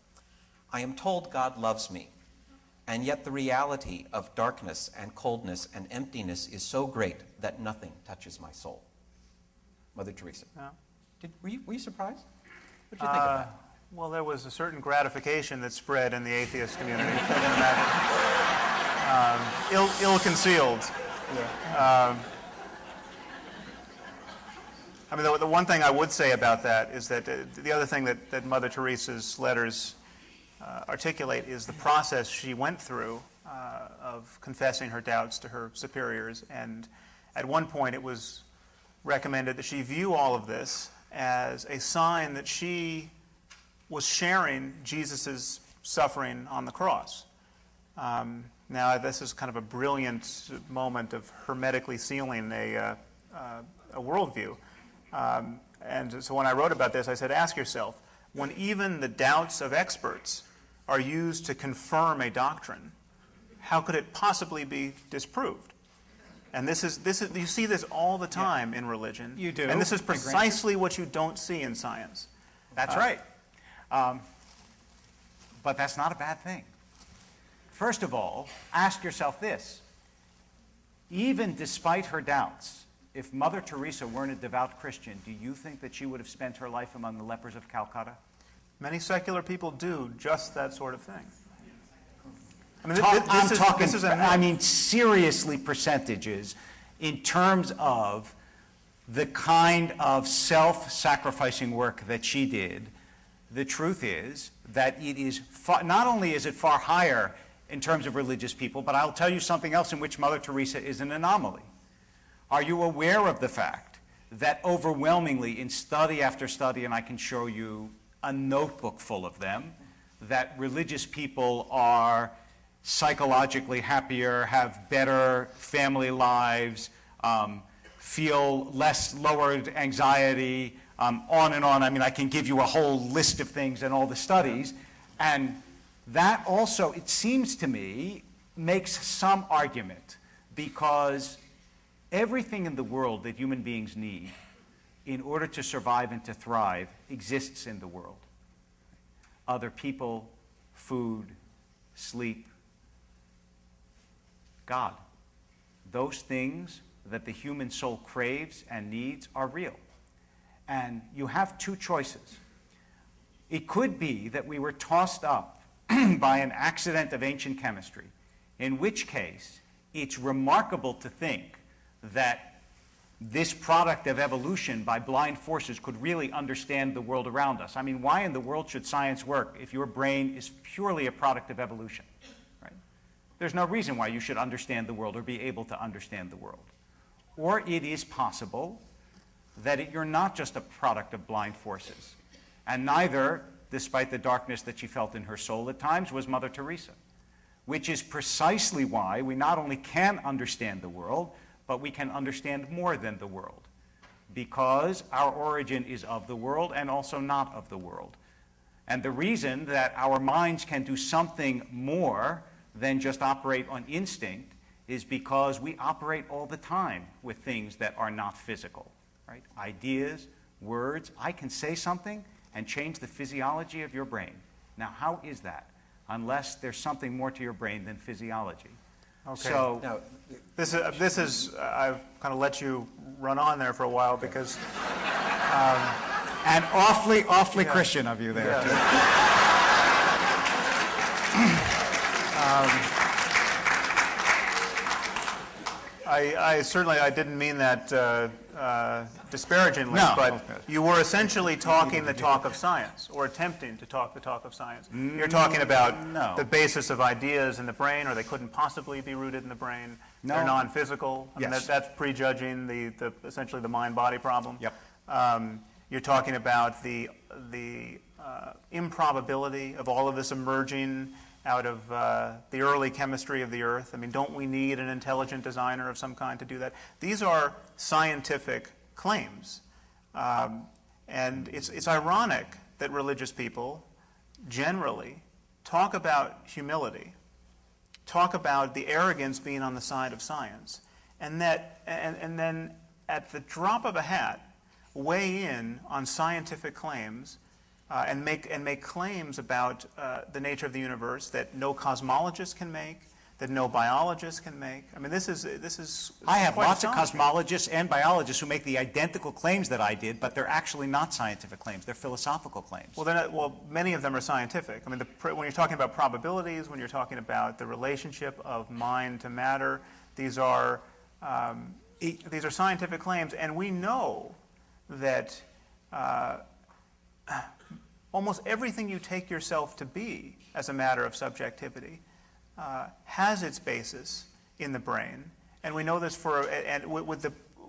I am told God loves me, and yet the reality of darkness and coldness and emptiness is so great that nothing touches my soul. Mother Teresa. Yeah. Were you surprised? What did you think of that? Well, there was a certain gratification that spread in the atheist community. Ill-concealed. Yeah. I mean, the one thing I would say about that is that the other thing that Mother Teresa's letters articulate is the process she went through of confessing her doubts to her superiors. And at one point it was recommended that she view all of this as a sign that she was sharing Jesus' suffering on the cross. Now, this is kind of a brilliant moment of hermetically sealing a worldview. And so when I wrote about this, I said, ask yourself, when even the doubts of experts are used to confirm a doctrine, how could it possibly be disproved? And this is you see this all the time in religion. You do. And this is precisely what you don't see in science. That's right. But that's not a bad thing. First of all, ask yourself this. Even despite her doubts, if Mother Teresa weren't a devout Christian, do you think that she would have spent her life among the lepers of Calcutta? Many secular people do just that sort of thing. I mean, seriously percentages in terms of the kind of self-sacrificing work that she did. The truth is that it is not only is it far higher in terms of religious people, but I'll tell you something else in which Mother Teresa is an anomaly. Are you aware of the fact that overwhelmingly in study after study, and I can show you a notebook full of them, that religious people are psychologically happier, have better family lives, feel less lowered anxiety, on and on. I mean, I can give you a whole list of things in all the studies. And that also, it seems to me, makes some argument, because everything in the world that human beings need in order to survive and to thrive exists in the world. Other people, food, sleep, God. Those things that the human soul craves and needs are real. And you have two choices. It could be that we were tossed up by an accident of ancient chemistry, in which case it's remarkable to think that this product of evolution by blind forces could really understand the world around us. I mean, why in the world should science work if your brain is purely a product of evolution? Right? There's no reason why you should understand the world or be able to understand the world. Or it is possible that you're not just a product of blind forces. And neither, despite the darkness that she felt in her soul at times, was Mother Teresa. Which is precisely why we not only can understand the world, but we can understand more than the world, because our origin is of the world and also not of the world. And the reason that our minds can do something more than just operate on instinct is because we operate all the time with things that are not physical, right? Ideas, words. I can say something and change the physiology of your brain. Now, how is that? Unless there's something more to your brain than physiology. Okay. So Now, This is I've kind of let you run on there for a while because and awfully Christian of you there. Yeah. I certainly didn't mean that disparagingly, No. but you were essentially talking the talk of science, or attempting to talk the talk of science. You're talking about No. the basis of ideas in the brain, or they couldn't possibly be rooted in the brain. No. They're non-physical. I mean, Yes. that's prejudging essentially the mind-body problem. Yep. You're talking about the improbability of all of this emerging out of the early chemistry of the Earth. I mean, don't we need an intelligent designer of some kind to do that? These are scientific claims. And it's ironic that religious people generally talk about humility, talk about the arrogance being on the side of science, and then at the drop of a hat, weigh in on scientific claims and make claims about the nature of the universe that no cosmologist can make, that no biologist can make. I mean, this is. I have quite lots of astonishing. cosmologists and biologists who make the identical claims that I did, but they're actually not scientific claims. They're philosophical claims. Well, many of them are scientific. I mean, when you're talking about probabilities, when you're talking about the relationship of mind to matter, these are scientific claims, and we know that almost everything you take yourself to be as a matter of subjectivity has its basis in the brain, and we know this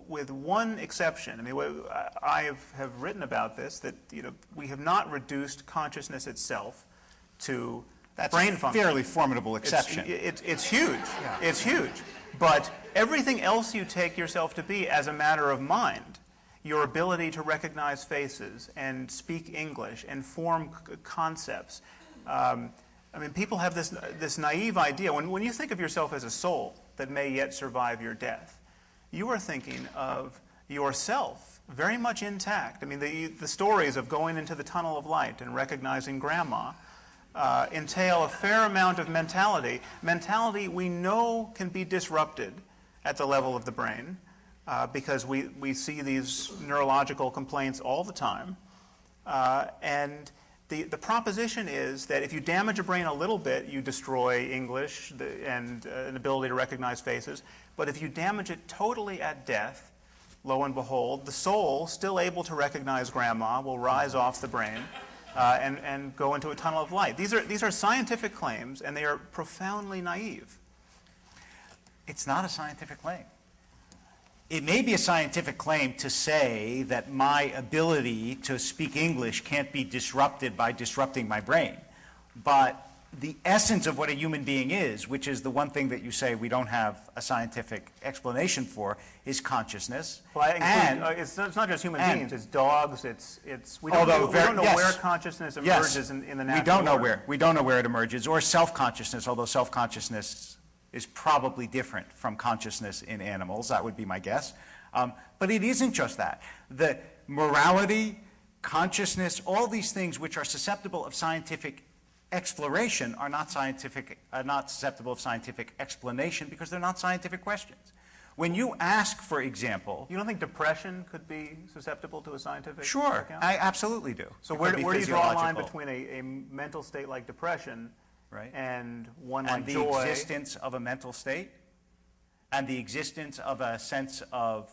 with one exception. I mean, I have written about this, that we have not reduced consciousness itself to That's brain a function. fairly formidable exception. It's huge. Yeah. It's huge. But everything else you take yourself to be as a matter of mind, your ability to recognize faces and speak English and form concepts. I mean, people have this naive idea. When you think of yourself as a soul that may yet survive your death, you are thinking of yourself very much intact. I mean, the stories of going into the tunnel of light and recognizing grandma entail a fair amount of mentality. Mentality we know can be disrupted at the level of the brain because we see these neurological complaints all the time. And the proposition is that if you damage a brain a little bit, you destroy English and an ability to recognize faces. But if you damage it totally at death, lo and behold, the soul, still able to recognize grandma, will rise off the brain and go into a tunnel of light. These are scientific claims, and they are profoundly naive. It's not a scientific claim. It may be a scientific claim to say that my ability to speak English can't be disrupted by disrupting my brain. But the essence of what a human being is, which is the one thing that you say we don't have a scientific explanation for, is consciousness. Well, it's not just human beings. It's dogs. We don't know where consciousness emerges in the natural world. We don't know where it emerges, or self-consciousness, although self-consciousness is probably different from consciousness in animals. That would be my guess. But it isn't just that. The morality, consciousness, all these things which are susceptible of scientific exploration are not susceptible of scientific explanation because they're not scientific questions. When you ask, for example... You don't think depression could be susceptible to a scientific Sure, account? I absolutely do. So where do you draw a line between a mental state like depression and one like joy? And the existence of a mental state, and the existence of a sense of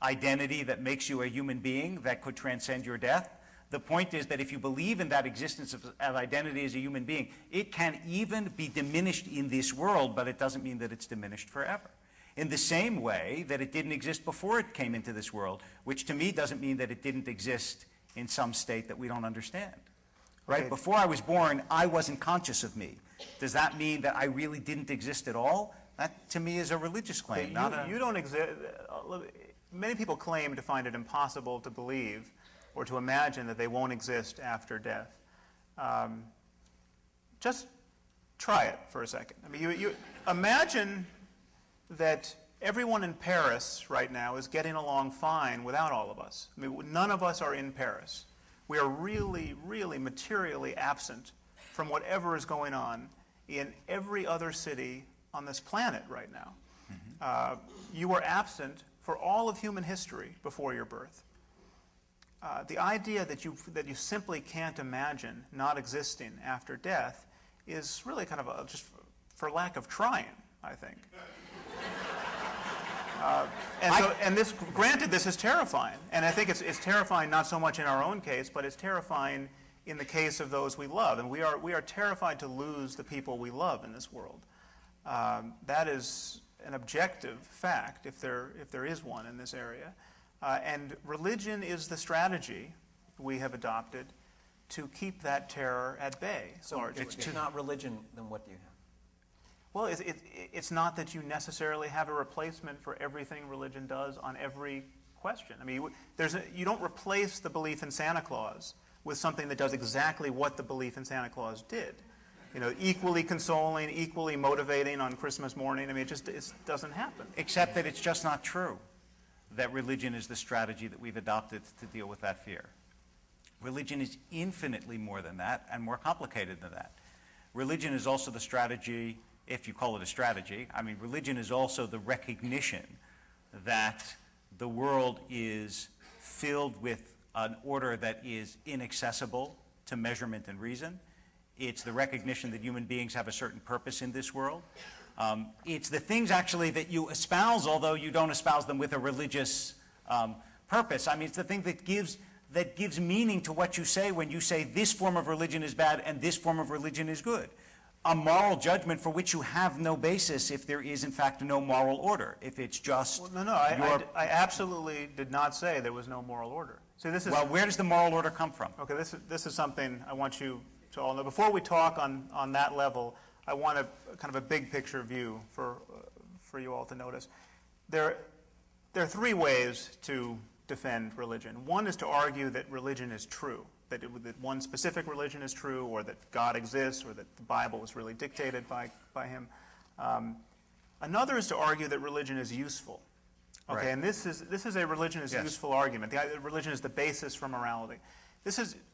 identity that makes you a human being that could transcend your death. The point is that if you believe in that existence of identity as a human being, it can even be diminished in this world, but it doesn't mean that it's diminished forever. In the same way that it didn't exist before it came into this world, which to me doesn't mean that it didn't exist in some state that we don't understand. Right? Before I was born, I wasn't conscious of me. Does that mean that I really didn't exist at all? That, to me, is a religious claim, not a... You don't exist. Many people claim to find it impossible to believe or to imagine that they won't exist after death. Just try it for a second. I mean, you imagine that everyone in Paris right now is getting along fine without all of us. I mean, none of us are in Paris. We are really, really materially absent from whatever is going on in every other city on this planet right now. You were absent for all of human history before your birth. The idea that you simply can't imagine not existing after death is really kind of just for lack of trying, I think. Granted, this is terrifying, and I think it's terrifying not so much in our own case, but it's terrifying in the case of those we love, and we are terrified to lose the people we love in this world. That is an objective fact, if there is one in this area, and religion is the strategy we have adopted to keep that terror at bay. So it's not religion, then what do you have? Well, it's not that you necessarily have a replacement for everything religion does on every question. I mean, you don't replace the belief in Santa Claus with something that does exactly what the belief in Santa Claus did. You know, equally consoling, equally motivating on Christmas morning. I mean, it doesn't happen. Except that it's just not true that religion is the strategy that we've adopted to deal with that fear. Religion is infinitely more than that and more complicated than that. Religion is also the strategy, if you call it a strategy. I mean, religion is also the recognition that the world is filled with an order that is inaccessible to measurement and reason. It's the recognition that human beings have a certain purpose in this world. It's the things actually that you espouse, although you don't espouse them with a religious purpose. I mean, it's the thing that gives meaning to what you say when you say this form of religion is bad and this form of religion is good. A moral judgment for which you have no basis if there is, in fact, no moral order. If it's just... Well, no, I absolutely did not say there was no moral order. See, this is... Well, where does the moral order come from? Okay, this is something I want you to all know. Before we talk on that level, I want kind of a big picture view for you all to notice. There are three ways to defend religion. One is to argue that religion is true, that one specific religion is true, or that God exists, or that the Bible was really dictated by him. Another is to argue that religion is useful. Okay, right. And this is a religion is useful argument. Religion is the basis for morality.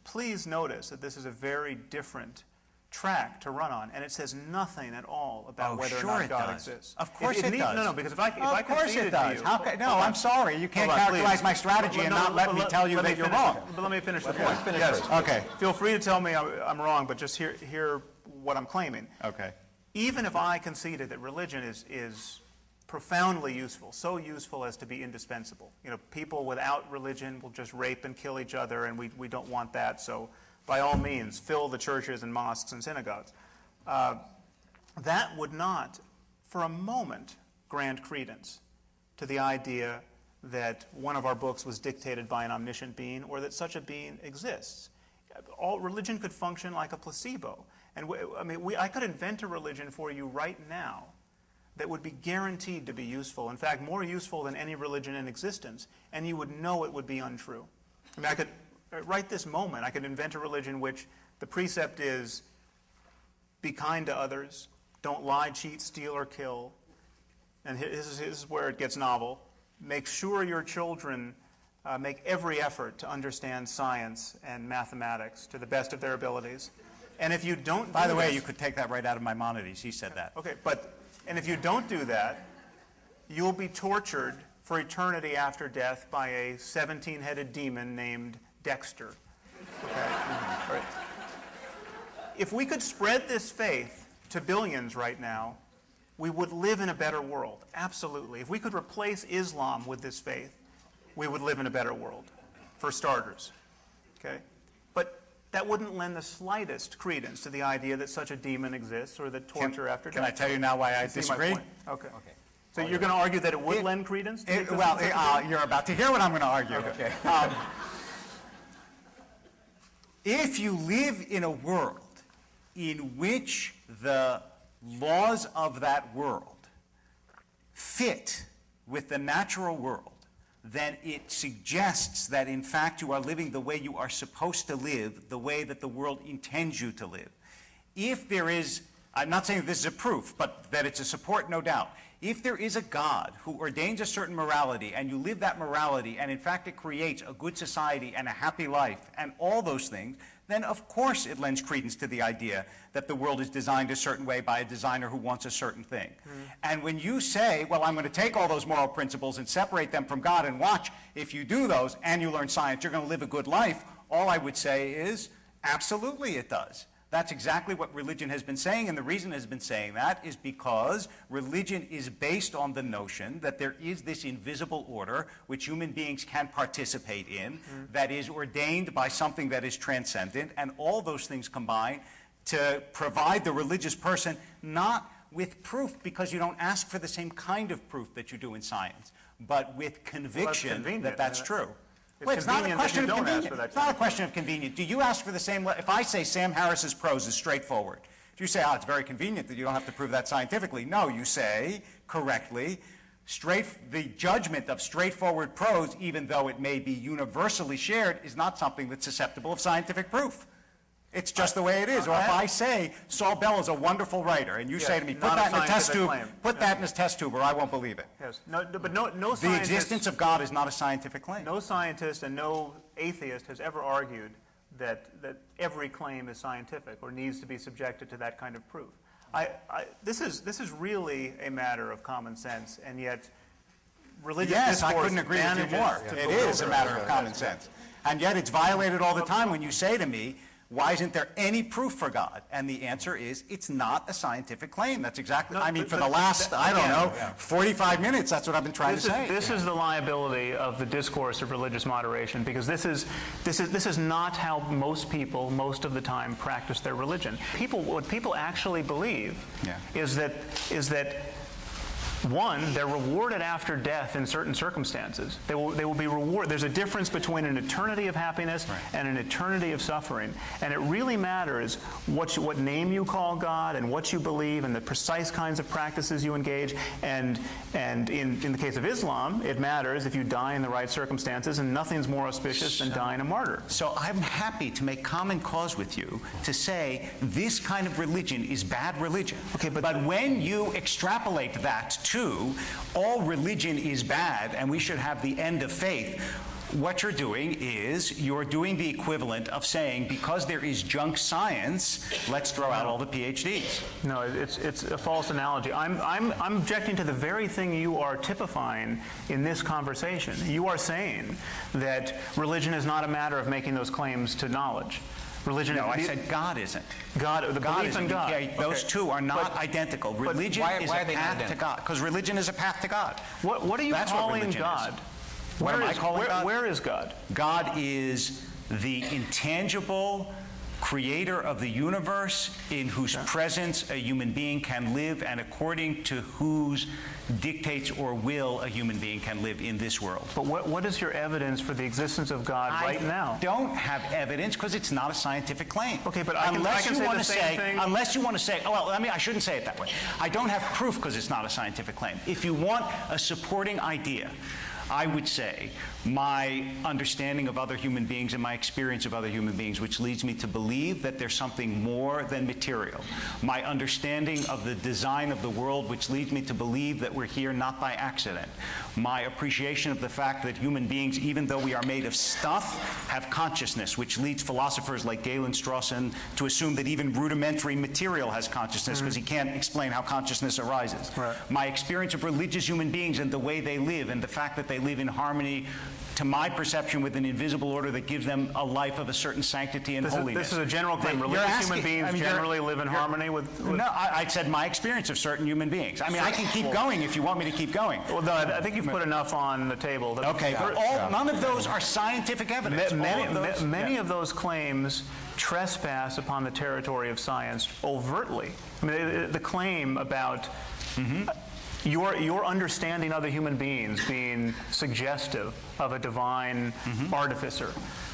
Please notice that this is a very different track to run on, and it says nothing at all about whether or not God exists. Of course it does. No, because if I conceded to you... I'm sorry. You can't characterize my strategy and not let me tell you that you're wrong. But let me finish the point. Yes. Okay. Feel free to tell me I'm wrong, but just hear what I'm claiming. Okay. Even if I conceded that religion is profoundly useful, so useful as to be indispensable. You know, people without religion will just rape and kill each other, and we don't want that, so by all means, fill the churches and mosques and synagogues. That would not, for a moment, grant credence to the idea that one of our books was dictated by an omniscient being or that such a being exists. All religion could function like a placebo. And I could invent a religion for you right now that would be guaranteed to be useful, in fact, more useful than any religion in existence, and you would know it would be untrue. I mean, right this moment, I could invent a religion which the precept is be kind to others, don't lie, cheat, steal, or kill, and this is where it gets novel. Make sure your children make every effort to understand science and mathematics to the best of their abilities. And if you don't By the way, you could take that right out of Maimonides. He said that. Okay, and if you don't do that, you'll be tortured for eternity after death by a 17-headed demon named Dexter. Okay? All right. If we could spread this faith to billions right now, we would live in a better world. Absolutely. If we could replace Islam with this faith, we would live in a better world, for starters. Okay? But that wouldn't lend the slightest credence to the idea that such a demon exists or that torture after death. Can I tell you now why I disagree? Okay. So you're going to argue that it would lend credence? You're about to hear what I'm going to argue. Okay. If you live in a world in which the laws of that world fit with the natural world, then it suggests that in fact you are living the way you are supposed to live, the way that the world intends you to live. If there is, I'm not saying this is a proof, but that it's a support, no doubt. If there is a God who ordains a certain morality and you live that morality and in fact it creates a good society and a happy life and all those things, then of course it lends credence to the idea that the world is designed a certain way by a designer who wants a certain thing. And when you say, well, I'm going to take all those moral principles and separate them from God and watch, if you do those and you learn science, you're going to live a good life, all I would say is, absolutely it does. That's exactly what religion has been saying, and the reason it has been saying that is because religion is based on the notion that there is this invisible order which human beings can participate in, that is ordained by something that is transcendent, and all those things combine to provide the religious person not with proof, because you don't ask for the same kind of proof that you do in science, but with conviction that that's true. It's not a question of convenience. It's not a question of convenience. Do you ask for the same? If I say Sam Harris's prose is straightforward, do you say, oh, it's very convenient that you don't have to prove that scientifically? No, you say correctly, the judgment of straightforward prose, even though it may be universally shared, is not something that's susceptible of scientific proof. It's just the way it is. Or if I say Saul Bell is a wonderful writer, and you say to me, put that in a test tube, put that in a test tube, or I won't believe it. Yes. But no scientist, the existence of God is not a scientific claim. No scientist and no atheist has ever argued that every claim is scientific or needs to be subjected to that kind of proof. This is really a matter of common sense, and yet religious discourse. Yes, I couldn't agree with you more. It is a matter of common sense. And yet it's violated all the time when you say to me, why isn't there any proof for God? And the answer is, it's not a scientific claim. That's exactly, I mean, for the last, I don't know, 45 minutes, that's what I've been trying to say. This is the liability of the discourse of religious moderation, because this is not how most people, most of the time, practice their religion. What people actually believe is that one, they're rewarded after death in certain circumstances. They will be rewarded. There's a difference between an eternity of happiness and an eternity of suffering. And it really matters what name you call God and what you believe and the precise kinds of practices you engage. And in the case of Islam, it matters if you die in the right circumstances, and nothing's more auspicious than dying a martyr. So I'm happy to make common cause with you to say this kind of religion is bad religion. Okay, but when you extrapolate that to all religion is bad and we should have the end of faith, what you're doing is you're doing the equivalent of saying, because there is junk science, let's throw out all the PhDs. No, it's a false analogy. I'm objecting to the very thing you are typifying in this conversation. You are saying that religion is not a matter of making those claims to knowledge. Religion. No, I said God isn't. God, the belief in God. Okay, those two are not identical. Religion is a path to God. Because religion is a path to God. What are you calling God? What am I calling God? Where is God? God is the intangible creator of the universe, in whose presence a human being can live, and according to whose dictates or will a human being can live in this world. But what is your evidence for the existence of God right now? I don't have evidence because it's not a scientific claim. Okay, but unless you want to say, oh, well, I shouldn't say it that way. I don't have proof because it's not a scientific claim. If you want a supporting idea, I would say my understanding of other human beings and my experience of other human beings, which leads me to believe that there's something more than material. My understanding of the design of the world, which leads me to believe that we're here not by accident. My appreciation of the fact that human beings, even though we are made of stuff, have consciousness, which leads philosophers like Galen Strawson to assume that even rudimentary material has consciousness, because he can't explain how consciousness arises. My experience of religious human beings and the way they live, and the fact that they live in harmony, to my perception, with an invisible order that gives them a life of a certain sanctity and holiness. This is a general claim. Religious human beings generally live in harmony with... No, I said my experience of certain human beings. I mean, I can keep going if you want me to keep going. Well, no, I think you've put enough on the table. Okay, but none of those are scientific evidence. Many of those claims trespass upon the territory of science overtly. I mean, the claim about... your understanding other human beings being suggestive of a divine artificer.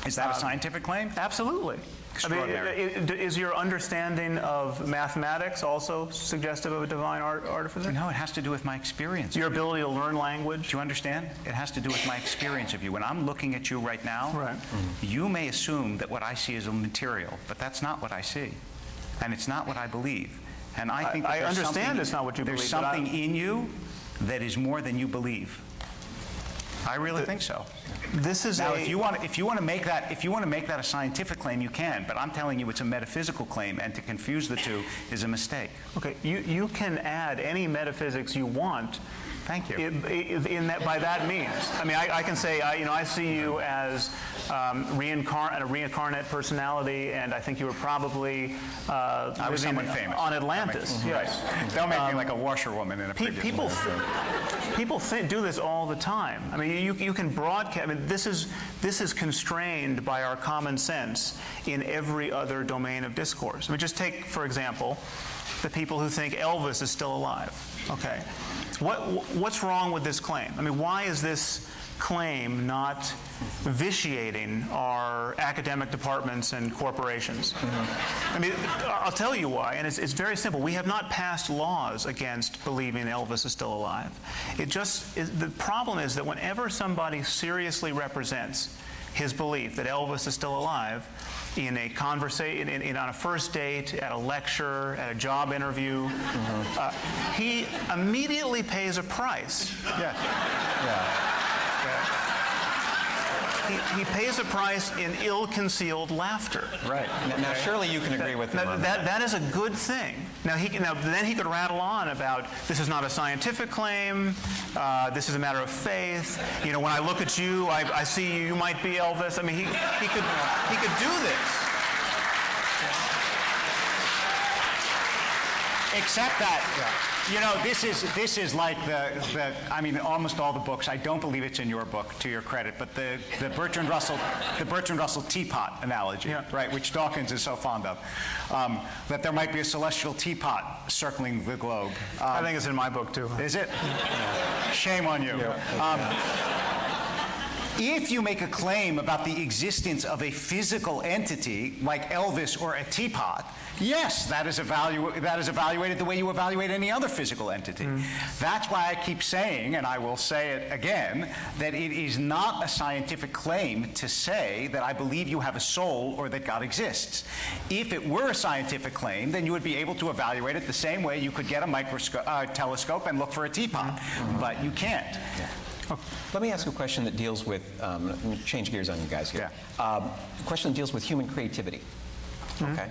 Is that a scientific claim? Absolutely. Extraordinary. Is your understanding of mathematics also suggestive of a divine artificer? No, it has to do with my experience. Your ability to learn language? Do you understand? It has to do with my experience of you. When I'm looking at you right now, Right. you may assume that what I see is a material, but that's not what I see. And it's not what I believe. And I think that I there's understand something- it's not what you believe, There's but something in you that is more than you believe. I really think so. This is Now, if you want to make that a scientific claim, you can. But I'm telling you, it's a metaphysical claim, and to confuse the two is a mistake. Okay, you can add any metaphysics you want. Thank you. In that, by that means, I mean, I can say, I see you as a reincarnate personality, and I think you were probably I was someone famous on Atlantis. Yes, Don't make me like a washerwoman in a previous people do this all the time. I mean, you can broadcast. I mean, this is constrained by our common sense in every other domain of discourse. I mean, just take, for example, the people who think Elvis is still alive. Okay, what's wrong with this claim? I mean, why is this claim not vitiating our academic departments and corporations? I mean, I'll tell you why, and it's very simple. We have not passed laws against believing Elvis is still alive. The problem is that whenever somebody seriously represents his belief that Elvis is still alive, in a conversation, on a first date, at a lecture, at a job interview, he immediately pays a price. Yes. He pays a price in ill-concealed laughter. Right. Now, surely you can agree with him on that. That is a good thing. Now, then he could rattle on about, this is not a scientific claim, this is a matter of faith. You know, when I look at you, I see you might be Elvis. I mean, he could do this. Except that, you know, this is like I mean, almost all the books. I don't believe it's in your book, to your credit, but the Bertrand Russell teapot analogy, right, which Dawkins is so fond of, that there might be a celestial teapot circling the globe. I think it's in my book too. Is it? Shame on you. If you make a claim about the existence of a physical entity like Elvis or a teapot, yes, that is evaluated the way you evaluate any other physical entity. That's why I keep saying, and I will say it again, that it is not a scientific claim to say that I believe you have a soul or that God exists. If it were a scientific claim, then you would be able to evaluate it the same way you could get a telescope and look for a teapot, but you can't. Let me ask you a question that deals with, let me change gears on you guys here. A question that deals with human creativity. Okay.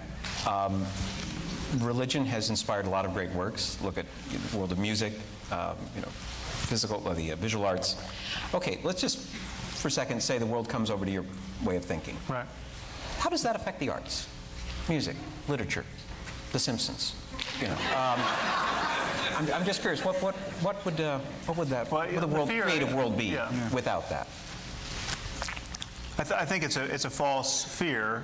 Religion has inspired a lot of great works. Look at the world of music, the visual arts. Okay, let's just for a second say the world comes over to your way of thinking. Right. How does that affect the arts? Music, literature, The Simpsons. You know, I'm just curious. What would the creative world be without that? I think it's a false fear.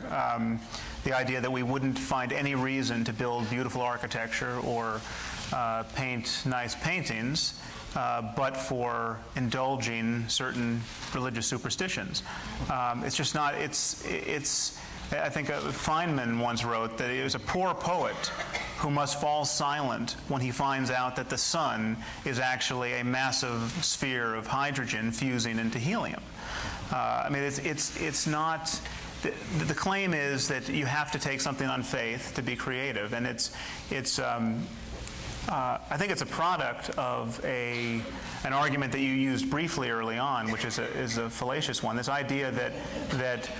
The idea that we wouldn't find any reason to build beautiful architecture or paint nice paintings, but for indulging certain religious superstitions. It's just not. I think Feynman once wrote that it was a poor poet who must fall silent when he finds out that the sun is actually a massive sphere of hydrogen fusing into helium. I mean, it's not. The claim is that you have to take something on faith to be creative, and I think it's a product of an argument that you used briefly early on, which is a fallacious one. This idea that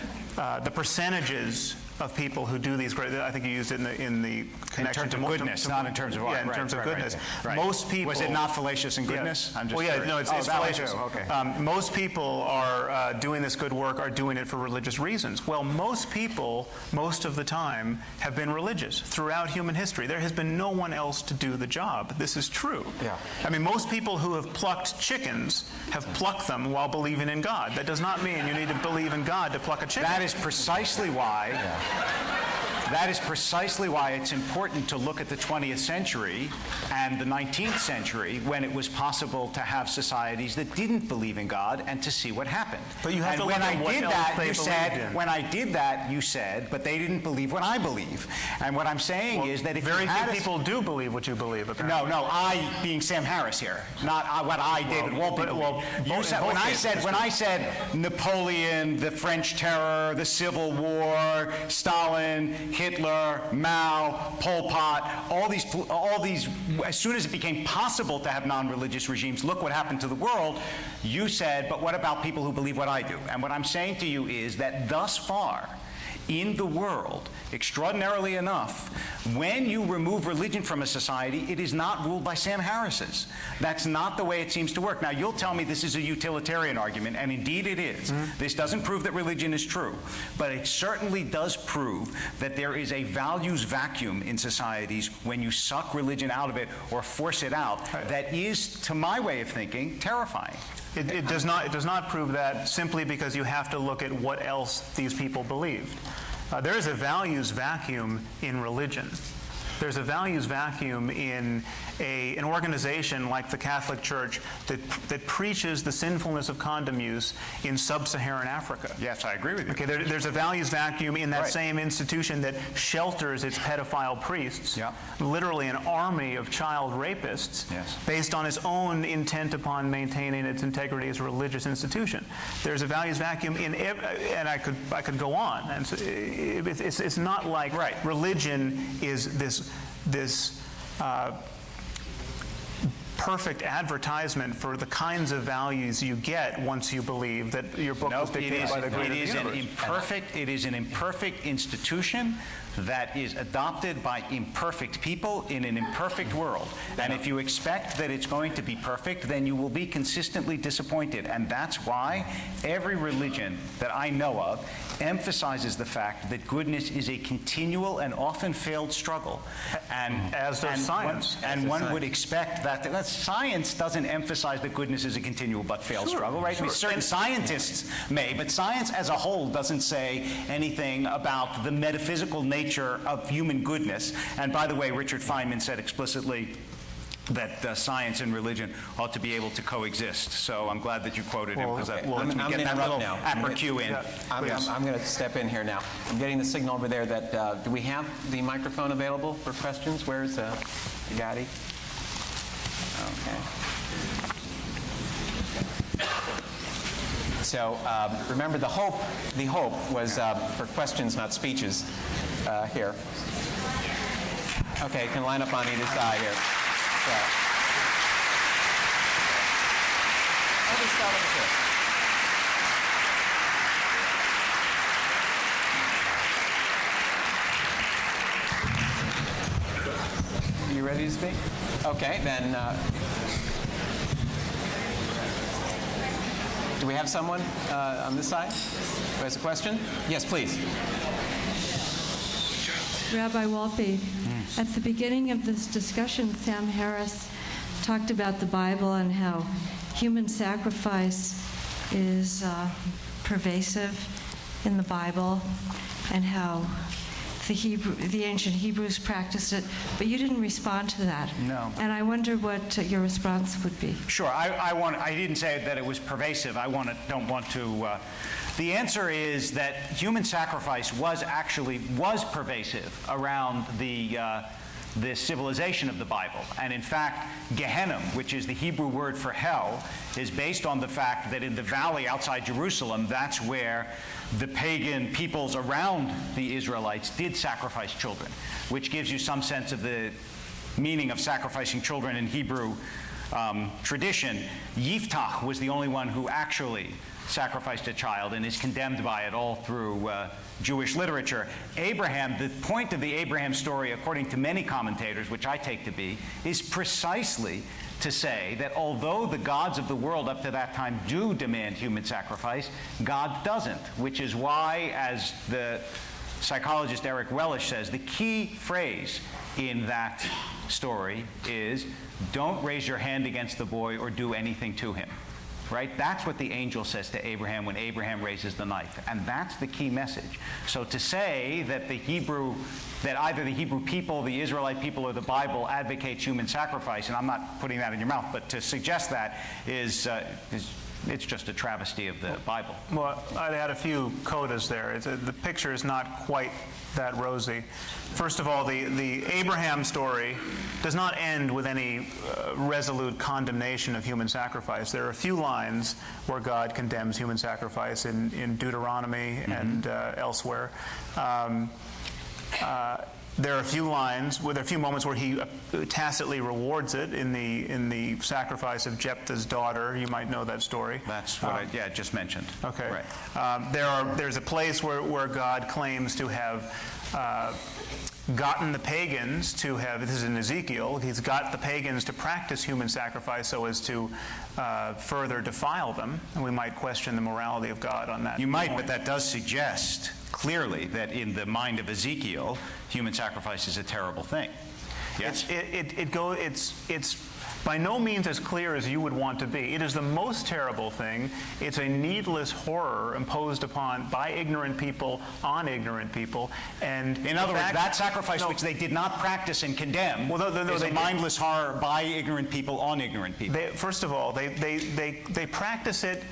the percentages of people who do these great, I think you used it in the connection in terms of goodness, not in terms of art. Yeah, in terms of goodness. Right. Most people. Was it not fallacious in goodness? Yeah. I'm just well, yeah, curious. no, it's fallacious. Okay. Most people are doing this good work are doing it for religious reasons. Well, most people, most of the time, have been religious throughout human history. There has been no one else to do the job. This is true. Yeah. I mean, most people who have plucked chickens have plucked them while believing in God. That does not mean you need to believe in God to pluck a chicken. That is precisely why. That is precisely why it's important to look at the 20th century and the 19th century, when it was possible to have societies that didn't believe in God, and to see what happened. But you have to look at what else they believed in. When I did that, you said, but they didn't believe what I believe. And what I'm saying is that if very you had few people do believe what you believe, apparently. No, I being Sam Harris here, not what I, David Wolpe, believe. You said, when I said Napoleon, the French Terror, the Civil War, Stalin, Hitler, Mao, Pol Pot, all these, as soon as it became possible to have non-religious regimes, look what happened to the world. You said, but what about people who believe what I do? And what I'm saying to you is that thus far, in the world, extraordinarily enough, when you remove religion from a society, it is not ruled by Sam Harris's. That's not the way it seems to work. Now, you'll tell me this is a utilitarian argument, and indeed it is. This doesn't prove that religion is true, but it certainly does prove that there is a values vacuum in societies when you suck religion out of it or force it out that is, to my way of thinking, terrifying. It does not prove that simply because you have to look at what else these people believed. There is a values vacuum in religion. There's a values vacuum in an organization like the Catholic Church that preaches the sinfulness of condom use in sub-Saharan Africa. Yes, I agree with you. Okay, there's a values vacuum in that same institution that shelters its pedophile priests, literally an army of child rapists, based on its own intent upon maintaining its integrity as a religious institution. There's a values vacuum in, and I could go on. And it's not like religion is this perfect advertisement for the kinds of values you get once you believe that your book was dictated by the greater universe. It is an imperfect institution that is adopted by imperfect people in an imperfect world. And if you expect that it's going to be perfect, then you will be consistently disappointed. And that's why every religion that I know of emphasizes the fact that goodness is a continual and often failed struggle. And as does science. One would expect that science doesn't emphasize that goodness is a continual but failed struggle, right? I mean, certain scientists may, but science as a whole doesn't say anything about the metaphysical nature of human goodness. And by the way, Richard Feynman said explicitly that science and religion ought to be able to coexist. So I'm glad that you quoted him, because that lets me get that little appercue in. I'm going to step in here now. I'm getting the signal over there that, do we have the microphone available for questions? Where's Gatti? Okay. So remember, the hope was for questions, not speeches here. Okay, you can line up on either side here. Let me start over here. You ready to speak? Okay, then. Do we have someone on this side who has a question? Yes, please. Rabbi Wolpe, at the beginning of this discussion, Sam Harris talked about the Bible and how human sacrifice is pervasive in the Bible, and how the ancient Hebrews practiced it, but you didn't respond to that. No. And I wonder what your response would be. Sure. I didn't say that it was pervasive. Don't want to. The answer is that human sacrifice was pervasive around the civilization of the Bible. And in fact, Gehenna, which is the Hebrew word for hell, is based on the fact that in the valley outside Jerusalem, that's where the pagan peoples around the Israelites did sacrifice children, which gives you some sense of the meaning of sacrificing children in Hebrew tradition. Yiftach was the only one who actually sacrificed a child and is condemned by it all through Jewish literature. Abraham, the point of the Abraham story, according to many commentators, which I take to be, is precisely to say that although the gods of the world up to that time do demand human sacrifice, God doesn't, which is why, as the psychologist Eric Wellish says, the key phrase in that story is, don't raise your hand against the boy or do anything to him. right? That's what the angel says to Abraham when Abraham raises the knife. And that's the key message. So to say that either the Hebrew people, the Israelite people, or the Bible advocates human sacrifice, and I'm not putting that in your mouth, but to suggest that is it's just a travesty of the Bible. Well, I'd add a few codas there. The picture is not quite that rosy. First of all, the Abraham story does not end with any resolute condemnation of human sacrifice. There are a few lines where God condemns human sacrifice in Deuteronomy and elsewhere. There are a few lines, there are a few moments where he tacitly rewards it in the sacrifice of Jephthah's daughter. You might know that story. That's what I just mentioned. Okay. Right. There's a place where God claims to have gotten the pagans to have, this is in Ezekiel, he's got the pagans to practice human sacrifice so as to further defile them. And we might question the morality of God on that. You might, but that does suggest clearly that in the mind of Ezekiel, human sacrifice is a terrible thing. Yes? It's by no means as clear as you would want to be. It is the most terrible thing. It's a needless horror imposed upon by ignorant people on ignorant people. And in other words, that sacrifice which they did not practice and condemn is a mindless horror by ignorant people on ignorant people. First of all, they practice it.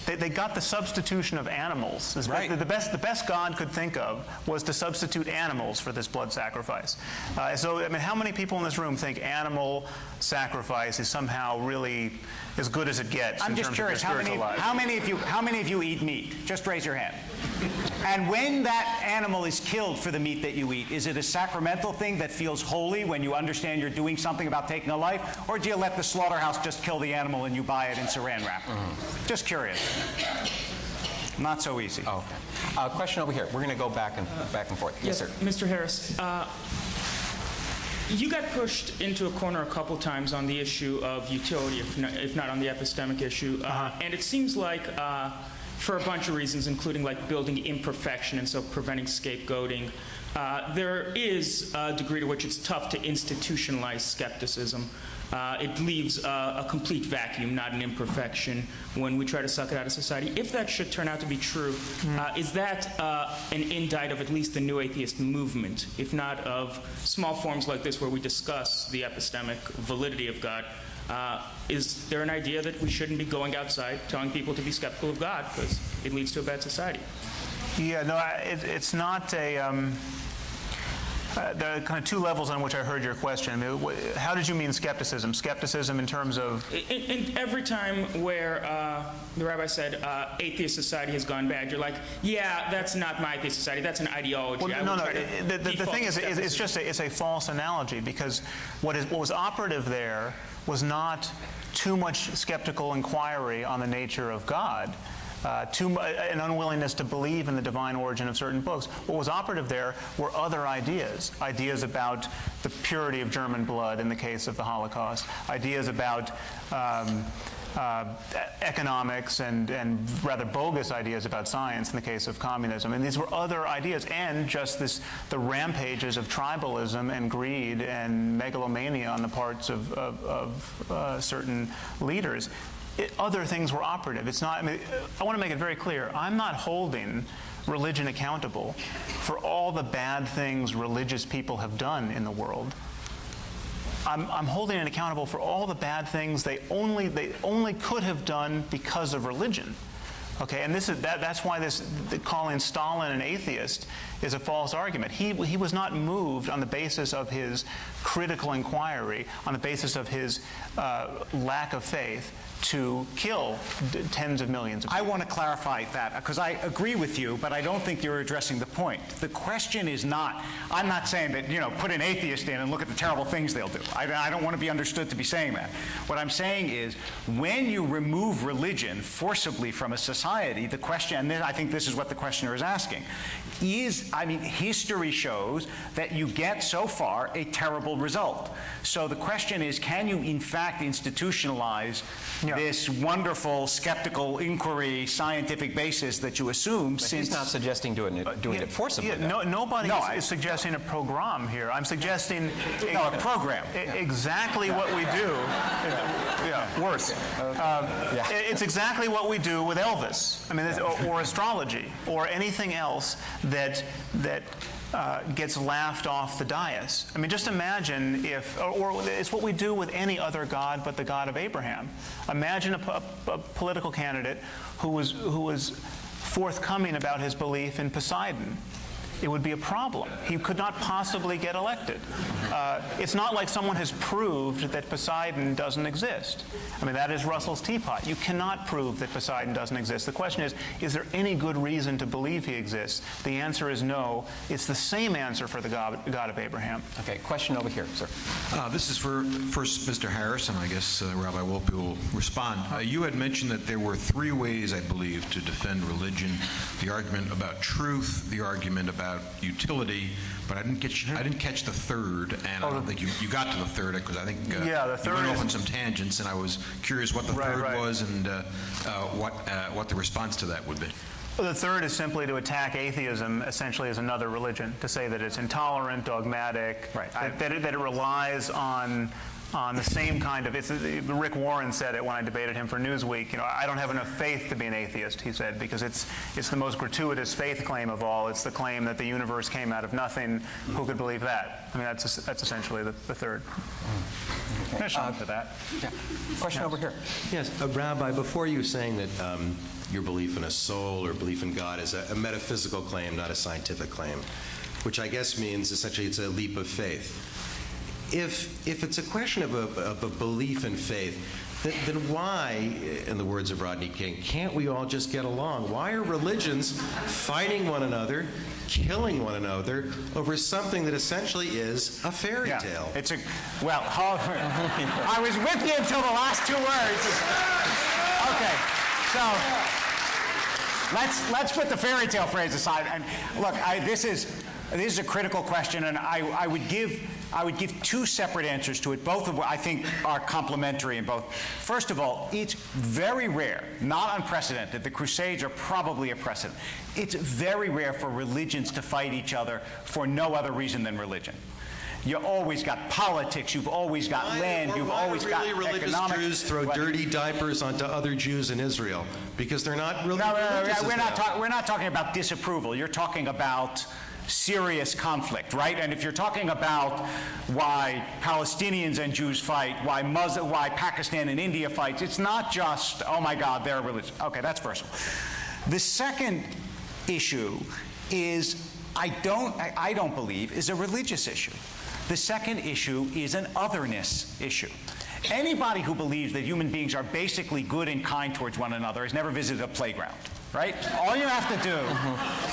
They got the substitution of animals. Right. The best God could think of was to substitute animals for this blood sacrifice. So, I mean, how many people in this room think animal sacrifice is somehow really as good as it gets? I'm just curious, how many of you eat meat? Just raise your hand. And when that animal is killed for the meat that you eat, is it a sacramental thing that feels holy when you understand you're doing something about taking a life? Or do you let the slaughterhouse just kill the animal and you buy it in saran wrap? Just curious. Not so easy. Oh, okay. Question over here. We're going to go back and forth. Yes, sir. Mr. Harris, you got pushed into a corner a couple times on the issue of utility, if not on the epistemic issue. And it seems like for a bunch of reasons, including like building imperfection and so preventing scapegoating, there is a degree to which it's tough to institutionalize skepticism. It leaves a complete vacuum, not an imperfection, when we try to suck it out of society. If that should turn out to be true, is that an indict of at least the New Atheist movement, if not of small forms like this where we discuss the epistemic validity of God? Is there an idea that we shouldn't be going outside telling people to be skeptical of God because it leads to a bad society? Yeah, no, it's not a... there are kind of two levels on which I heard your question. I mean, how did you mean skepticism? Skepticism in terms of... In every time where the rabbi said atheist society has gone bad, you're like, yeah, that's not my atheist society. That's an ideology. Well, the thing is, it's a false analogy, because what was operative there was not too much skeptical inquiry on the nature of God. An unwillingness to believe in the divine origin of certain books. What was operative there were other ideas about the purity of German blood in the case of the Holocaust, ideas about economics and rather bogus ideas about science in the case of communism. And these were other ideas, and just the rampages of tribalism and greed and megalomania on the parts of certain leaders. Other things were operative. It's not. I mean, I want to make it very clear. I'm not holding religion accountable for all the bad things religious people have done in the world. I'm holding it accountable for all the bad things they only could have done because of religion. Okay, and that's why calling Stalin an atheist is a false argument. He was not moved on the basis of his critical inquiry, on the basis of his lack of faith, to kill tens of millions of people. I want to clarify that, because I agree with you, but I don't think you're addressing the point. The question is not, I'm not saying that, put an atheist in and look at the terrible things they'll do. I don't want to be understood to be saying that. What I'm saying is, when you remove religion forcibly from a society, the question, and I think this is what the questioner is asking, history shows that you get so far a terrible result. So the question is, can you in fact institutionalize this wonderful skeptical inquiry scientific basis that you assume. But he's not suggesting doing it forcibly. Yeah, nobody is suggesting a program here. I'm suggesting a program. Exactly what we do. Worse. It's exactly what we do with Elvis. I mean, or astrology, or anything else that gets laughed off the dais. I mean, just imagine if, or it's what we do with any other god but the God of Abraham. Imagine a political candidate who was forthcoming about his belief in Poseidon. It would be a problem. He could not possibly get elected. It's not like someone has proved that Poseidon doesn't exist. I mean, that is Russell's teapot. You cannot prove that Poseidon doesn't exist. The question is there any good reason to believe he exists? The answer is no. It's the same answer for the God of Abraham. Okay, question over here, sir. This is for first Mr. Harris, and I guess Rabbi Wolpe will respond. You had mentioned that there were 3 ways, I believe, to defend religion: the argument about truth, the argument about utility, but I didn't catch the third, and I don't think you got to the third, because I think the third you went off on some tangents, and I was curious what the third was and what the response to that would be. Well, the third is simply to attack atheism essentially as another religion, to say that it's intolerant, dogmatic, that it relies on the same kind of, Rick Warren said it when I debated him for Newsweek, I don't have enough faith to be an atheist, he said, because it's the most gratuitous faith claim of all. It's the claim that the universe came out of nothing. Who could believe that? I mean, that's essentially the third. Okay. To that. Yeah. Question over here. Yes, Rabbi, before you were saying that your belief in a soul or belief in God is a metaphysical claim, not a scientific claim, which I guess means essentially it's a leap of faith. If it's a question of a belief in faith, then why, in the words of Rodney King, can't we all just get along? Why are religions fighting one another, killing one another over something that essentially is a fairy tale? It's a I was with you until the last 2 words. Okay, so let's put the fairy tale phrase aside. And look, this is a critical question, and I would give 2 separate answers to it, both of which I think are complementary in both. First of all, it's very rare, not unprecedented. The Crusades are probably a precedent. It's very rare for religions to fight each other for no other reason than religion. You always got politics, you've always got land, you've always got religious economics. Jews throw dirty diapers onto other Jews in Israel because they're not really religious. We're not talking about disapproval. You're talking about serious conflict, right? And if you're talking about why Palestinians and Jews fight, why Pakistan and India fight, it's not just, oh my God, they're religious. Okay, that's first of all. The second issue is, I don't believe, is a religious issue. The second issue is an otherness issue. Anybody who believes that human beings are basically good and kind towards one another has never visited a playground. Right? All you have to do,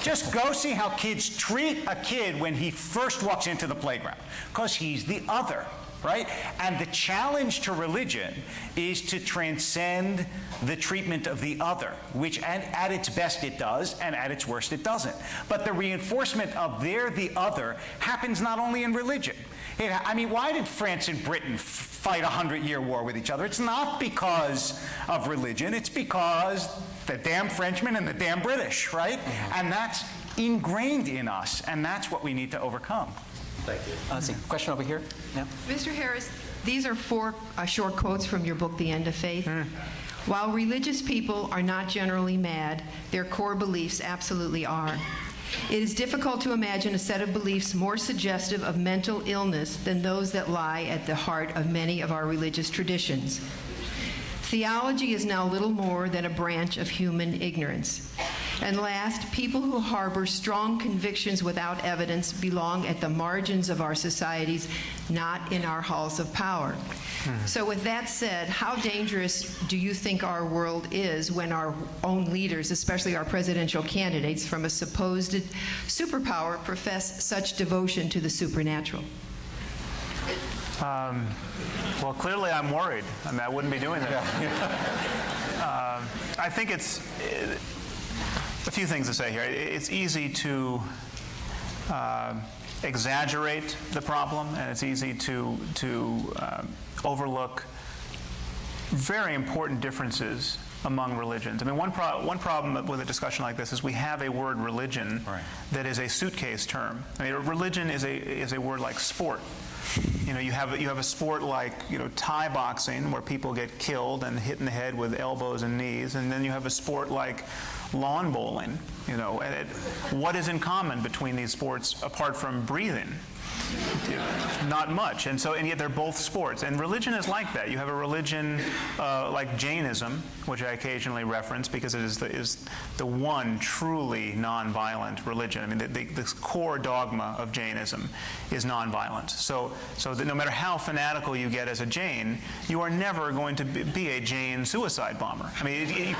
just go see how kids treat a kid when he first walks into the playground, because he's the other, right? And the challenge to religion is to transcend the treatment of the other, which at its best it does, and at its worst it doesn't. But the reinforcement of they're the other happens not only in religion. I mean, why did France and Britain fight a 100-year war with each other? It's not because of religion. It's because the damn Frenchmen and the damn British, right? And that's ingrained in us, and that's what we need to overcome. Thank you. Let's see. Question over here. Yeah. Mr. Harris, these are 4 short quotes from your book, The End of Faith. While religious people are not generally mad, their core beliefs absolutely are. It is difficult to imagine a set of beliefs more suggestive of mental illness than those that lie at the heart of many of our religious traditions. Theology is now little more than a branch of human ignorance. And last, people who harbor strong convictions without evidence belong at the margins of our societies, not in our halls of power. So with that said, how dangerous do you think our world is when our own leaders, especially our presidential candidates from a supposed superpower, profess such devotion to the supernatural? Well, clearly I'm worried. I mean, I wouldn't be doing that. I think it's a few things to say here. It's easy to exaggerate the problem, and it's easy to overlook very important differences among religions. I mean, one problem with a discussion like this is we have a word religion that is a suitcase term. I mean, religion is a word like sport. You know, you have a sport like, you know, Thai boxing, where people get killed and hit in the head with elbows and knees, and then you have a sport like lawn bowling. You know, and what is in common between these sports apart from breathing? Not much. And yet they're both sports. And religion is like that. You have a religion like Jainism, which I occasionally reference because it is the one truly nonviolent religion. I mean, the core dogma of Jainism is nonviolence. So that no matter how fanatical you get as a Jain, you are never going to be a Jain suicide bomber. I mean,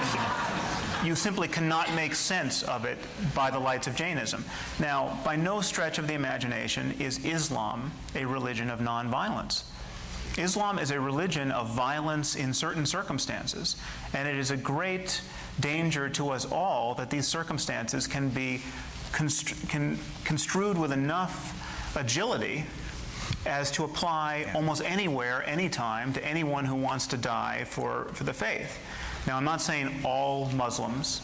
you simply cannot make sense of it by the lights of Jainism. Now, by no stretch of the imagination is Islam a religion of nonviolence. Islam is a religion of violence in certain circumstances, and it is a great danger to us all that these circumstances can be construed with enough agility as to apply almost anywhere, anytime, to anyone who wants to die for the faith. Now, I'm not saying all Muslims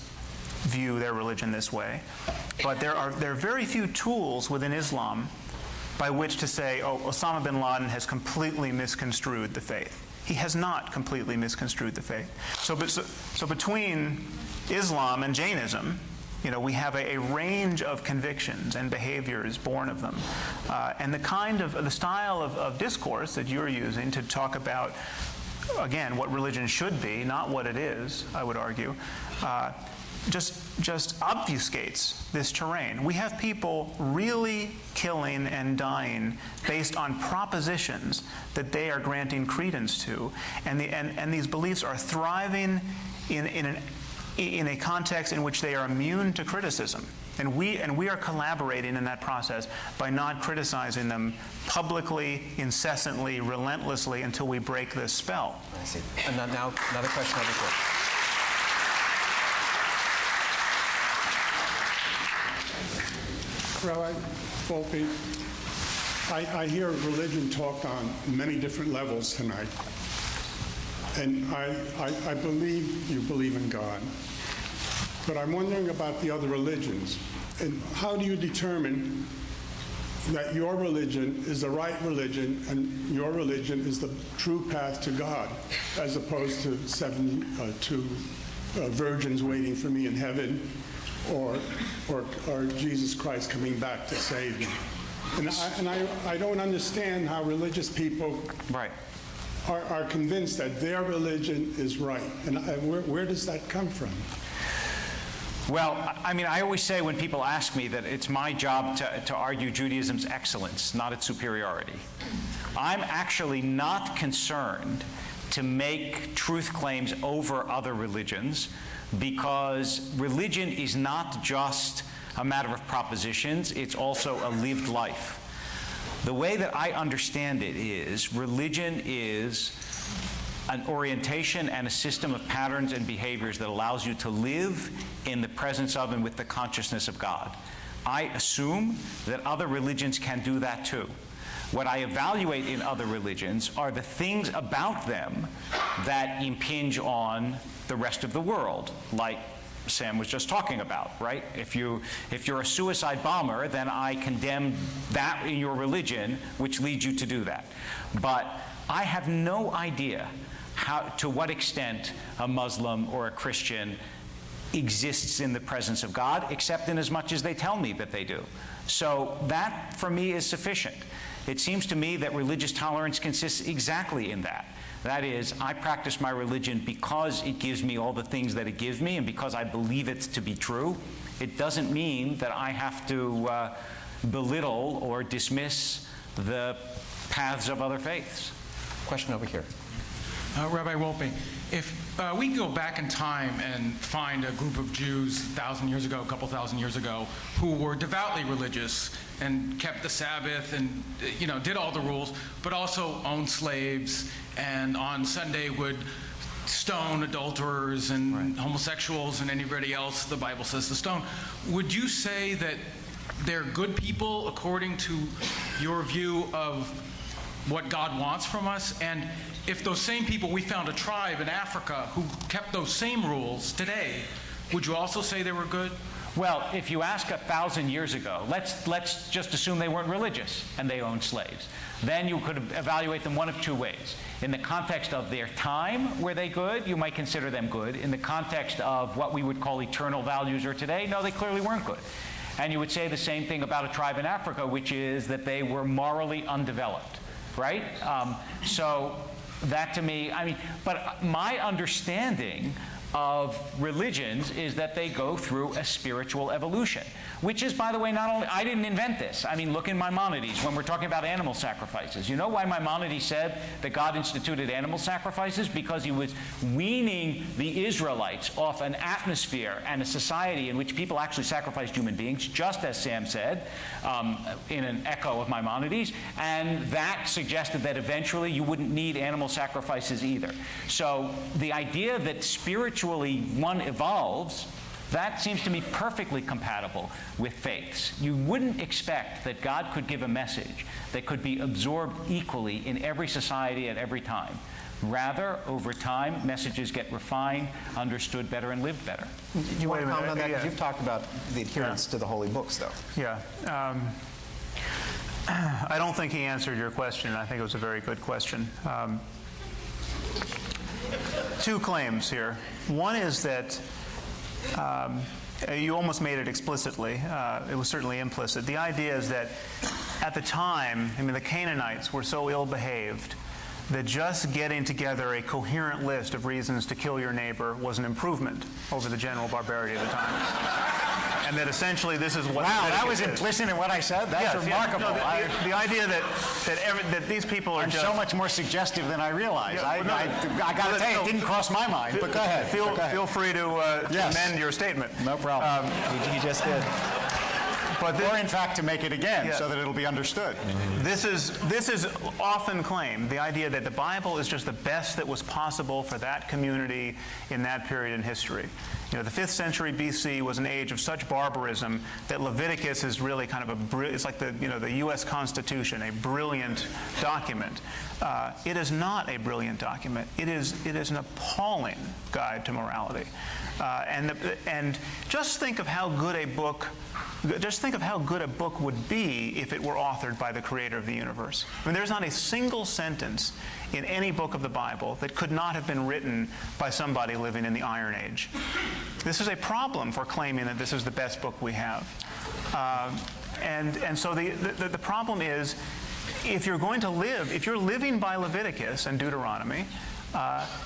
view their religion this way, but there are very few tools within Islam by which to say, oh, Osama bin Laden has completely misconstrued the faith. He has not completely misconstrued the faith. So between Islam and Jainism, you know, we have a range of convictions and behaviors born of them. And the style of discourse that you're using to talk about, again, what religion should be, not what it is, I would argue, just obfuscates this terrain. We have people really killing and dying based on propositions that they are granting credence to, and these beliefs are thriving in a context in which they are immune to criticism. And we are collaborating in that process by not criticizing them publicly, incessantly, relentlessly until we break this spell. I see. And now another question over here. Rabbi Wolpe, I hear religion talked on many different levels tonight. And I believe you believe in God. But I'm wondering about the other religions. And how do you determine that your religion is the right religion and your religion is the true path to God, as opposed to two virgins waiting for me in heaven, or Jesus Christ coming back to save me? And I don't understand how religious people are convinced that their religion is right. And where does that come from? Well, I mean, I always say when people ask me that it's my job to argue Judaism's excellence, not its superiority. I'm actually not concerned to make truth claims over other religions, because religion is not just a matter of propositions, it's also a lived life. The way that I understand it is, religion is an orientation and a system of patterns and behaviors that allows you to live in the presence of and with the consciousness of God. I assume that other religions can do that too. What I evaluate in other religions are the things about them that impinge on the rest of the world, like Sam was just talking about, right? If you're a suicide bomber, then I condemn that in your religion, which leads you to do that. But I have no idea to what extent a Muslim or a Christian exists in the presence of God, except in as much as they tell me that they do. So that, for me, is sufficient. It seems to me that religious tolerance consists exactly in that. That is, I practice my religion because it gives me all the things that it gives me and because I believe it to be true. It doesn't mean that I have to belittle or dismiss the paths of other faiths. Question over here. Rabbi Wolpe, if we go back in time and find a group of Jews 1,000 years ago, a couple thousand years ago, who were devoutly religious and kept the Sabbath and did all the rules, but also owned slaves, and on Sunday would stone adulterers and homosexuals and anybody else the Bible says to stone, would you say that they're good people according to your view of what God wants from us? And if those same people, we found a tribe in Africa who kept those same rules today, would you also say they were good? Well, if you ask 1,000 years ago, let's just assume they weren't religious and they owned slaves. Then you could evaluate them one of two ways. In the context of their time, were they good? You might consider them good. In the context of what we would call eternal values or today, no, they clearly weren't good. And you would say the same thing about a tribe in Africa, which is that they were morally undeveloped, right? So that to me, I mean, but my understanding of religions is that they go through a spiritual evolution, which is, by the way, not only, I didn't invent this. I mean, look in Maimonides when we're talking about animal sacrifices. You know why Maimonides said that God instituted animal sacrifices? Because he was weaning the Israelites off an atmosphere and a society in which people actually sacrificed human beings, just as Sam said, in an echo of Maimonides, and that suggested that eventually you wouldn't need animal sacrifices either. So the idea that spiritually one evolves, that seems to me perfectly compatible with faiths. You wouldn't expect that God could give a message that could be absorbed equally in every society at every time. Rather, over time, messages get refined, understood better, and lived better. You want to comment on that? Because you've talked about the adherence to the holy books, though. Yeah. I don't think he answered your question. I think it was a very good question. Two claims here. One is that you almost made it explicitly. It was certainly implicit. The idea is that at the time, I mean, the Canaanites were so ill-behaved that just getting together a coherent list of reasons to kill your neighbor was an improvement over the general barbarity of the time. And that essentially this is what... Wow, that was implicit in what I said? That's remarkable. Yeah. No, the idea that these people are so much more suggestive than I realized. I got to tell you, it didn't cross my mind, but go ahead. Feel free to amend your statement. No problem. You just did. Or in fact to make it again so that it'll be understood. This is often claimed, the idea that the Bible is just the best that was possible for that community in that period in history. You know, the 5th century BC was an age of such barbarism that Leviticus is really kind of it's like the U.S. Constitution, a brilliant document. It is not a brilliant document. It is an appalling guide to morality. And just think of how good a book would be if it were authored by the creator of the universe. I mean, there's not a single sentence in any book of the Bible that could not have been written by somebody living in the Iron Age. This is a problem for claiming that this is the best book we have. And so the problem is, if you're living by Leviticus and Deuteronomy,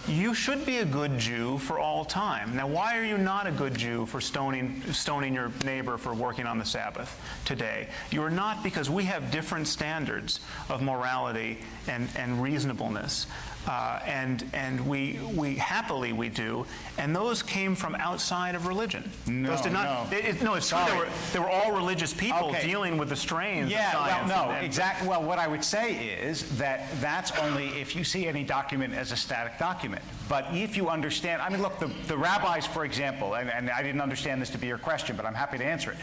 you should be a good Jew for all time. Now, why are you not a good Jew for stoning your neighbor for working on the Sabbath today? You are not, because we have different standards of morality and reasonableness. And we happily we do, and those came from outside of religion. No, it's true. They were all religious people dealing with the strains of science. Well, no, exactly. Well, what I would say is that that's only if you see any document as a static document. But if you understand, I mean, look, the rabbis, for example, and I didn't understand this to be your question, but I'm happy to answer it.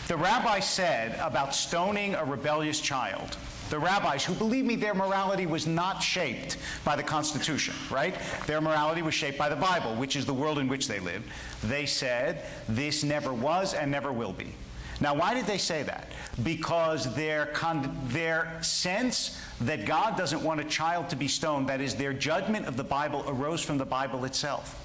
The rabbis said about stoning a rebellious child, the rabbis, who, believe me, their morality was not shaped by the Constitution, right? Their morality was shaped by the Bible, which is the world in which they lived. They said, this never was and never will be. Now, why did they say that? Because their sense that God doesn't want a child to be stoned, that is, their judgment of the Bible arose from the Bible itself.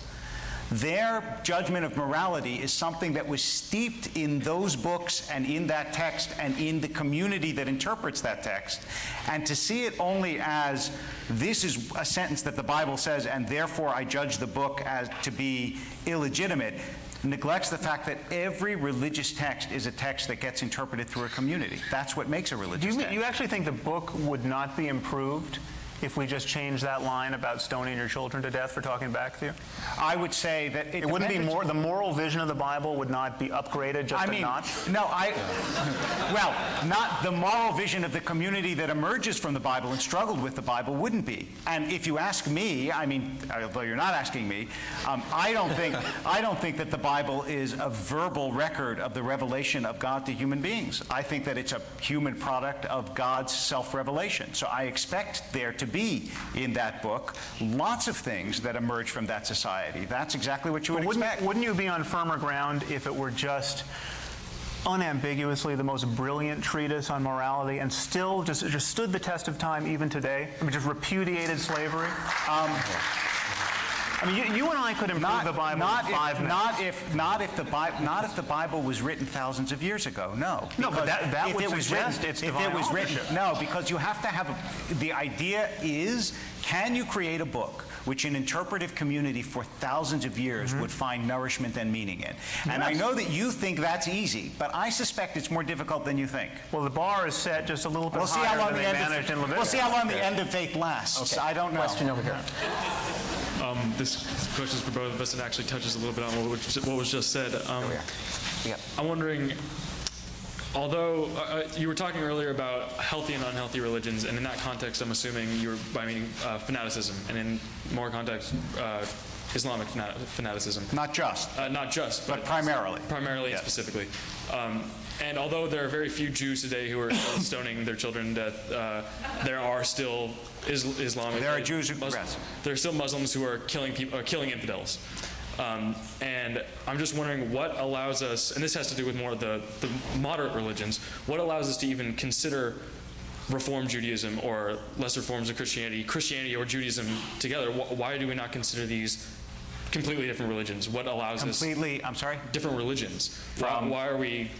Their judgment of morality is something that was steeped in those books and in that text and in the community that interprets that text. And to see it only as this is a sentence that the Bible says and therefore I judge the book as to be illegitimate neglects the fact that every religious text is a text that gets interpreted through a community. That's what makes a religious text. You actually think the book would not be improved if we just change that line about stoning your children to death for talking back to you? I would say that it wouldn't be more. The moral vision of the Bible would not be upgraded just a notch. No, well, not the moral vision of the community that emerges from the Bible and struggled with the Bible wouldn't be. And if you ask me, I mean, although you're not asking me, I don't think that the Bible is a verbal record of the revelation of God to human beings. I think that it's a human product of God's self-revelation. So I expect there to be in that book lots of things that emerge from that society. That's exactly what you would expect. Wouldn't you be on firmer ground if it were just unambiguously the most brilliant treatise on morality and still just stood the test of time even today? I mean, just repudiated slavery? I mean, you and I could improve the Bible in 5 minutes. Not if the Bible was written thousands of years ago. No. No, but that would suggest it's divine authorship. No, because you have to have the idea is, can you create a book which an interpretive community for thousands of years would find nourishment and meaning in? And I know that you think that's easy, but I suspect it's more difficult than you think. Well, the bar is set just a little bit higher than they managed in Leviticus. We'll see how long the end of faith lasts. Okay. I don't know. Question over here. This question is for both of us and actually touches a little bit on what was just said. I'm wondering, although you were talking earlier about healthy and unhealthy religions, and in that context, I'm assuming you were by meaning fanaticism, and in more context, Islamic fanaticism. Not just, but primarily. Primarily and specifically. And although there are very few Jews today who are still stoning their children to death, there are still Islamic. There are Jews who there are still Muslims who are killing people, killing infidels. And I'm just wondering what allows us, and this has to do with more of the moderate religions, what allows us to even consider Reform Judaism or lesser forms of Christianity or Judaism together? Why do we not consider these completely different religions? What allows us different religions? Why are we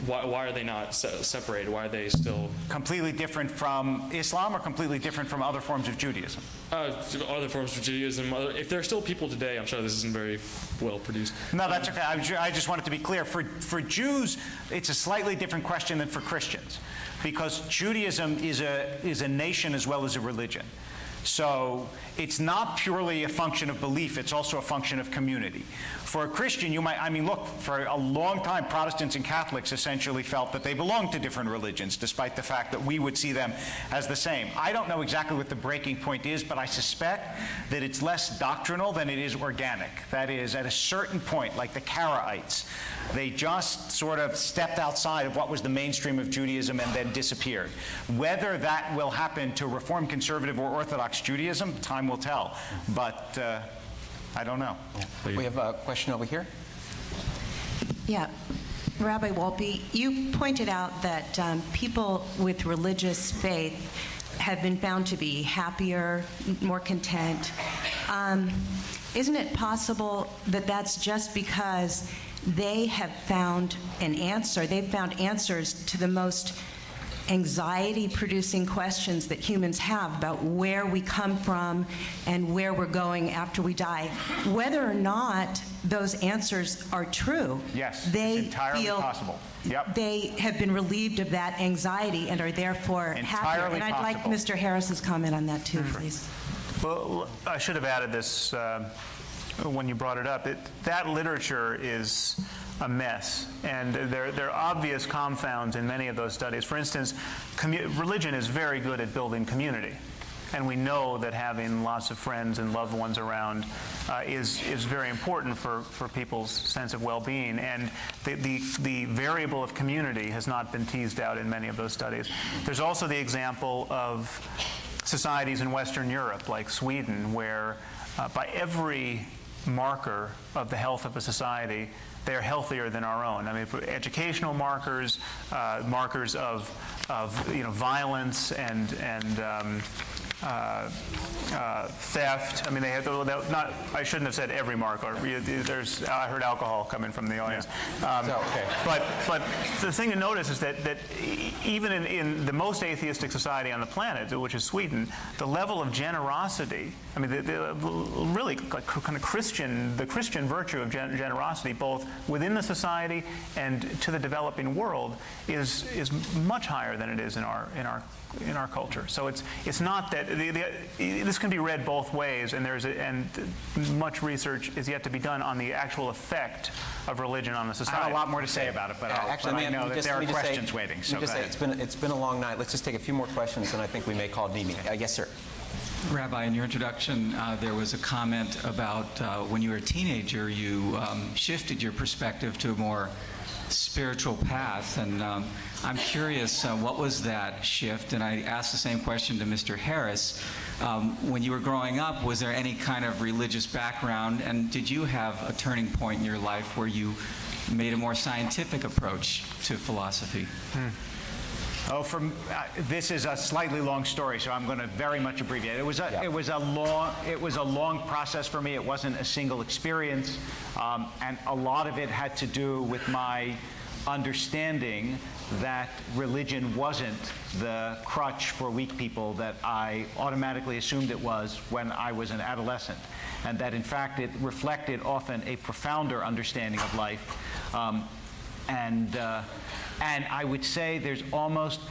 why are they not separated? Why are they still completely different from Islam, or completely different from other forms of Judaism? Other forms of Judaism. If there are still people today, I'm sorry, this isn't very well produced. No, that's okay. I just wanted to be clear. For Jews, it's a slightly different question than for Christians, because Judaism is a nation as well as a religion. So it's not purely a function of belief, it's also a function of community. For a Christian, you might, I mean, look, for a long time, Protestants and Catholics essentially felt that they belonged to different religions, despite the fact that we would see them as the same. I don't know exactly what the breaking point is, but I suspect that it's less doctrinal than it is organic. That is, at a certain point, like the Karaites, they just sort of stepped outside of what was the mainstream of Judaism and then disappeared. Whether that will happen to Reform, Conservative, or Orthodox Judaism, time will tell. But I don't know. We have a question over here. Yeah. Rabbi Wolpe, you pointed out that people with religious faith have been found to be happier, more content. Isn't it possible that that's just because they have found an answer? They've found answers to the most anxiety-producing questions that humans have about where we come from and where we're going after we die. Whether or not those answers are true, yes, they it's entirely feel possible. Yep. They have been relieved of that anxiety and are therefore happier. And I'd like Mr. Harris's comment on that too, please. Well, I should have added this when you brought it up. That literature is a mess, and there are obvious confounds in many of those studies. For instance, religion is very good at building community, and we know that having lots of friends and loved ones around is very important for people's sense of well-being, and the variable of community has not been teased out in many of those studies. There's also the example of societies in Western Europe, like Sweden, where by every marker of the health of a society, they're healthier than our own. I mean, for educational markers, markers of violence and theft. I mean, they had not. I shouldn't have said every mark. Or there's. I heard alcohol coming from the audience. Okay. But the thing to notice is that even in the most atheistic society on the planet, which is Sweden, the level of generosity. I mean, really like kind of the Christian virtue of generosity, both within the society and to the developing world, is much higher than it is in our culture. So it's not that this can be read both ways, and much research is yet to be done on the actual effect of religion on the society. I have a lot more to say about it, but I know that there are questions waiting. So it's been a long night. Let's just take a few more questions, and I think we may call it an evening. Yes, sir. Rabbi, in your introduction, there was a comment about when you were a teenager, you shifted your perspective to a more spiritual path, and I'm curious, what was that shift? And I asked the same question to Mr. Harris. When you were growing up, was there any kind of religious background, and did you have a turning point in your life where you made a more scientific approach to philosophy? Oh, this is a slightly long story, so I'm going to very much abbreviate. It was a long process for me. It wasn't a single experience, and a lot of it had to do with my understanding that religion wasn't the crutch for weak people that I automatically assumed it was when I was an adolescent, and that in fact it reflected often a profounder understanding of life. And I would say there's almost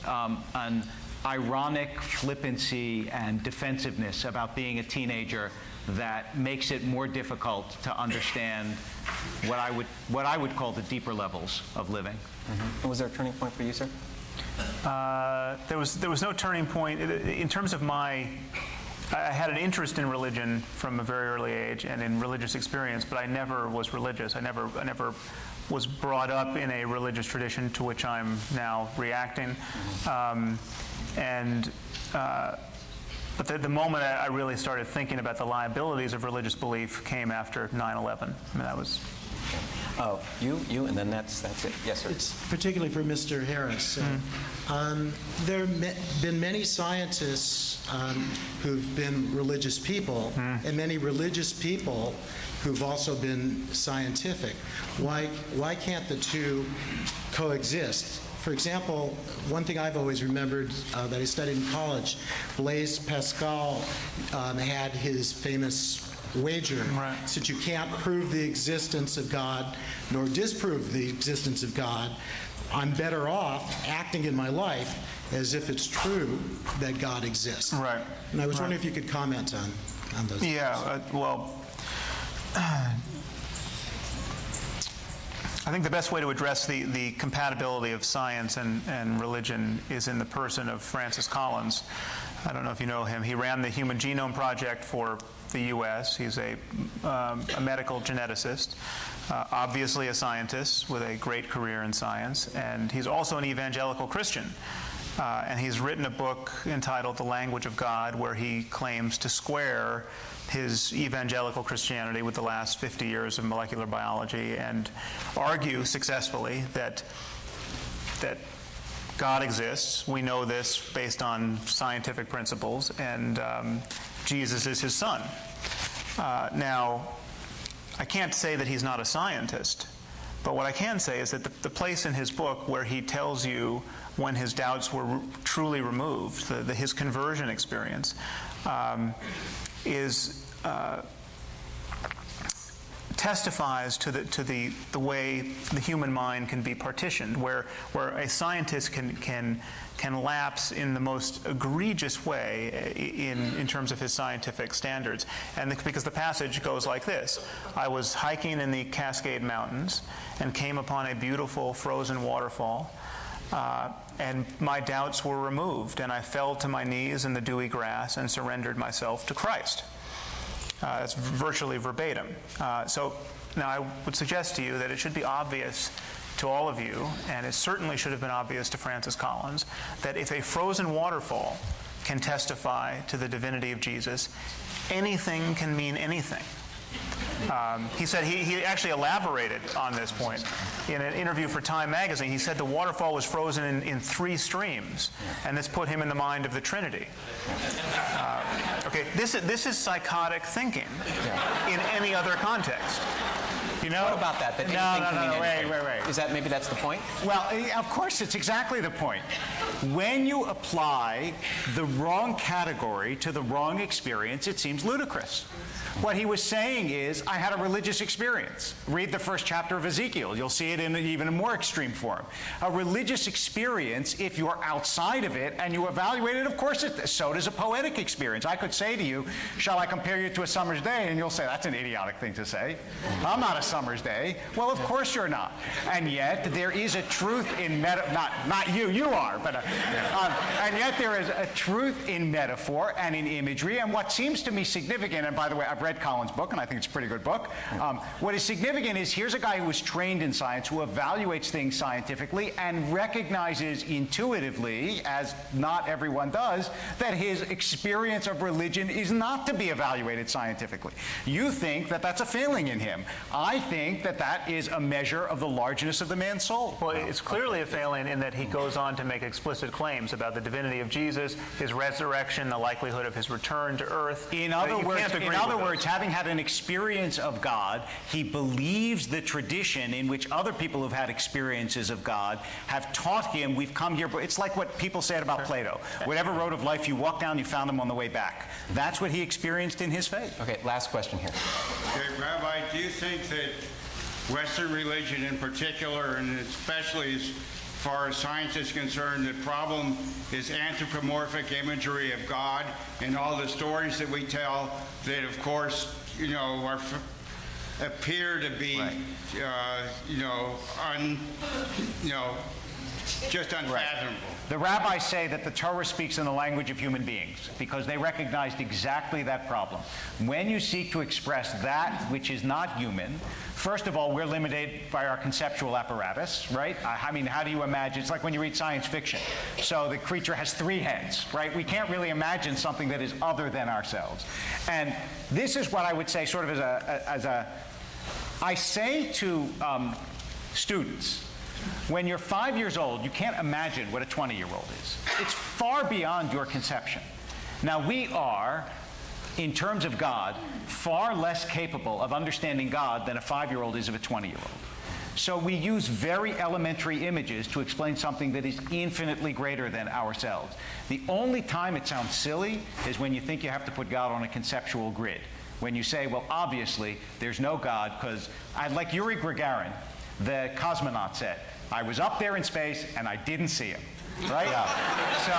an ironic flippancy and defensiveness about being a teenager that makes it more difficult to understand what I would call the deeper levels of living. Mm-hmm. And was there a turning point for you, sir? There was no turning point in terms of I had an interest in religion from a very early age and in religious experience, but I never was religious. I never was brought up in a religious tradition to which I'm now reacting. But the moment I really started thinking about the liabilities of religious belief came after 9/11. I mean, that was... Oh, you, and then that's it. Yes, sir. It's particularly for Mr. Harris. There have been many scientists who've been religious people, and many religious people who've also been scientific. Why can't the two coexist? For example, one thing I've always remembered that I studied in college, Blaise Pascal had his famous wager. Right. Since you can't prove the existence of God nor disprove the existence of God, I'm better off acting in my life as if it's true that God exists. Right. And I was wondering if you could comment on those. Yeah, I think the best way to address the compatibility of science and religion is in the person of Francis Collins. I don't know if you know him. He ran the Human Genome Project for the U.S. He's a medical geneticist, obviously a scientist with a great career in science, and he's also an evangelical Christian. And he's written a book entitled The Language of God, where he claims to square his evangelical Christianity with the last 50 years of molecular biology and argue successfully that God exists. We know this based on scientific principles, and Jesus is his son. Now, I can't say that he's not a scientist, but what I can say is that the place in his book where he tells you when his doubts were truly removed, his conversion experience, testifies to the way the human mind can be partitioned, where a scientist can lapse in the most egregious way in terms of his scientific standards. And because the passage goes like this: I was hiking in the Cascade Mountains and came upon a beautiful frozen waterfall, and my doubts were removed, and I fell to my knees in the dewy grass and surrendered myself to Christ. That's virtually verbatim. So now I would suggest to you that it should be obvious to all of you, and it certainly should have been obvious to Francis Collins, that if a frozen waterfall can testify to the divinity of Jesus, anything can mean anything. He said he actually elaborated on this point. In an interview for Time magazine, he said the waterfall was frozen in 3 streams, and this put him in the mind of the Trinity. Okay, this is psychotic thinking in any other context. You know what about that? No, wait. Is that maybe that's the point? Well, of course, it's exactly the point. When you apply the wrong category to the wrong experience, it seems ludicrous. What he was saying is, I had a religious experience. Read the first chapter of Ezekiel. You'll see it in even a more extreme form. A religious experience, if you're outside of it and you evaluate it, of course, so does a poetic experience. I could say to you, shall I compare you to a summer's day? And you'll say, that's an idiotic thing to say. I'm not a summer's day. Well, of course you're not. And yet, there is a truth in not you are, but and yet there is a truth in metaphor and in imagery. And what seems to me significant, and by the way, I've read Colin's book, and I think it's a pretty good book. What is significant is here's a guy who was trained in science, who evaluates things scientifically and recognizes intuitively, as not everyone does, that his experience of religion is not to be evaluated scientifically. You think that that's a failing in him. I think that that is a measure of the largeness of the man's soul. Well, it's clearly a failing in that he goes on to make explicit claims about the divinity of Jesus, his resurrection, the likelihood of his return to earth. In other words, having had an experience of God, he believes the tradition in which other people who've had experiences of God have taught him, we've come here. It's like what people said about Plato. Whatever road of life you walk down, you found him on the way back. That's what he experienced in his faith. Okay, last question here. Okay, Rabbi, do you think that Western religion in particular, and especially as far as science is concerned, the problem is anthropomorphic imagery of God and all the stories that we tell that, of course, appear to be, just unfathomable. Right. The rabbis say that the Torah speaks in the language of human beings because they recognized exactly that problem. When you seek to express that which is not human, first of all, we're limited by our conceptual apparatus, right? I mean, how do you imagine? It's like when you read science fiction. So the creature has 3 heads, right? We can't really imagine something that is other than ourselves. And this is what I would say sort of I say to students, when you're 5 years old, you can't imagine what a 20-year-old is. It's far beyond your conception. Now, we are, in terms of God, far less capable of understanding God than a 5-year-old is of a 20-year-old. So we use very elementary images to explain something that is infinitely greater than ourselves. The only time it sounds silly is when you think you have to put God on a conceptual grid. When you say, well, obviously, there's no God, because like Yuri Gagarin, the cosmonaut, said, I was up there in space and I didn't see him. Right? Yeah. So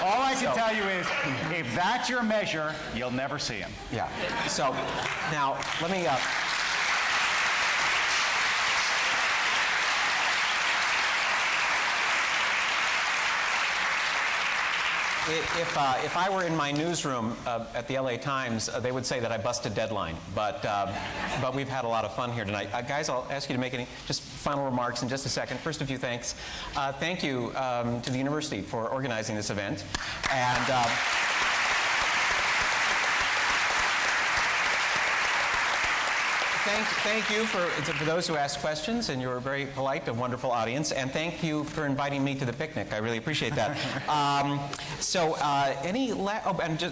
all I can tell you is, if that's your measure, you'll never see him. Yeah. So now let me. If I were in my newsroom at the LA Times, they would say that I busted deadline. But we've had a lot of fun here tonight. Guys, I'll ask you to make any just final remarks in just a second. First, a few thanks. Thank you to the university for organizing this event. And thank you for those who asked questions, and you're a very polite and wonderful audience. And thank you for inviting me to the picnic. I really appreciate that. And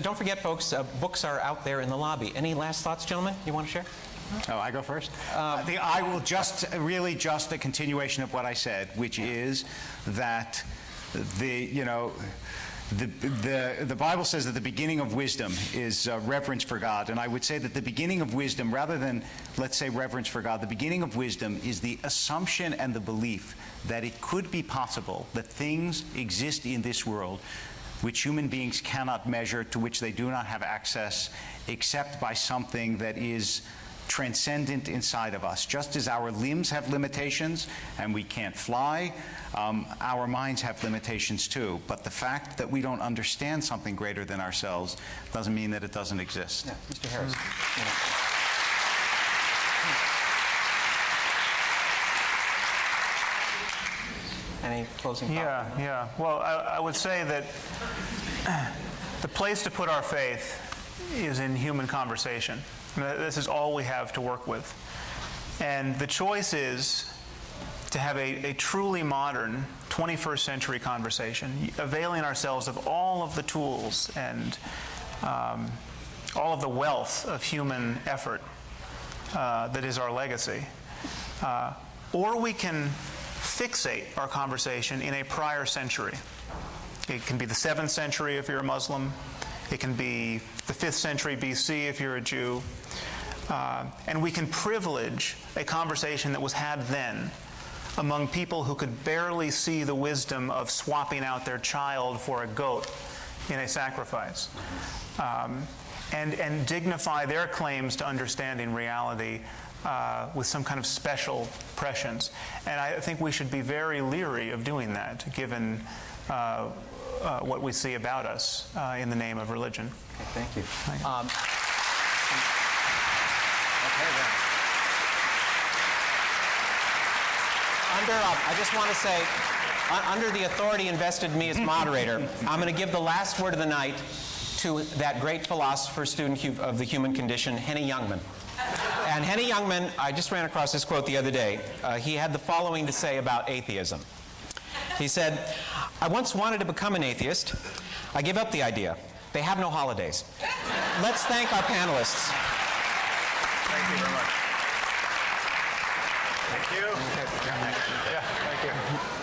don't forget, folks, books are out there in the lobby. Any last thoughts, gentlemen, you want to share? Oh, I go first? I will just a continuation of what I said, which is that the Bible says that the beginning of wisdom is reverence for God, and I would say that the beginning of wisdom, rather than, let's say, reverence for God, the beginning of wisdom is the assumption and the belief that it could be possible that things exist in this world which human beings cannot measure, to which they do not have access, except by something that is transcendent inside of us. Just as our limbs have limitations and we can't fly, our minds have limitations too. But the fact that we don't understand something greater than ourselves doesn't mean that it doesn't exist. Yeah, Mr. Harris. Any closing thoughts? Yeah. Well, I would say that the place to put our faith is in human conversation. This is all we have to work with. And the choice is to have a truly modern 21st century conversation, availing ourselves of all of the tools and all of the wealth of human effort that is our legacy. Or we can fixate our conversation in a prior century. It can be the 7th century if you're a Muslim. It can be the 5th century BC if you're a Jew. And we can privilege a conversation that was had then among people who could barely see the wisdom of swapping out their child for a goat in a sacrifice. And dignify their claims to understanding reality with some kind of special prescience. And I think we should be very leery of doing that, given what we see about us in the name of religion. Okay, thank you. I just want to say, under the authority invested in me as moderator, I'm going to give the last word of the night to that great philosopher, student of the human condition, Henny Youngman. And Henny Youngman, I just ran across this quote the other day. He had the following to say about atheism. He said, "I once wanted to become an atheist. I give up the idea. They have no holidays." Let's thank our panelists. Thank you very much. Thank you. Yeah, thank you.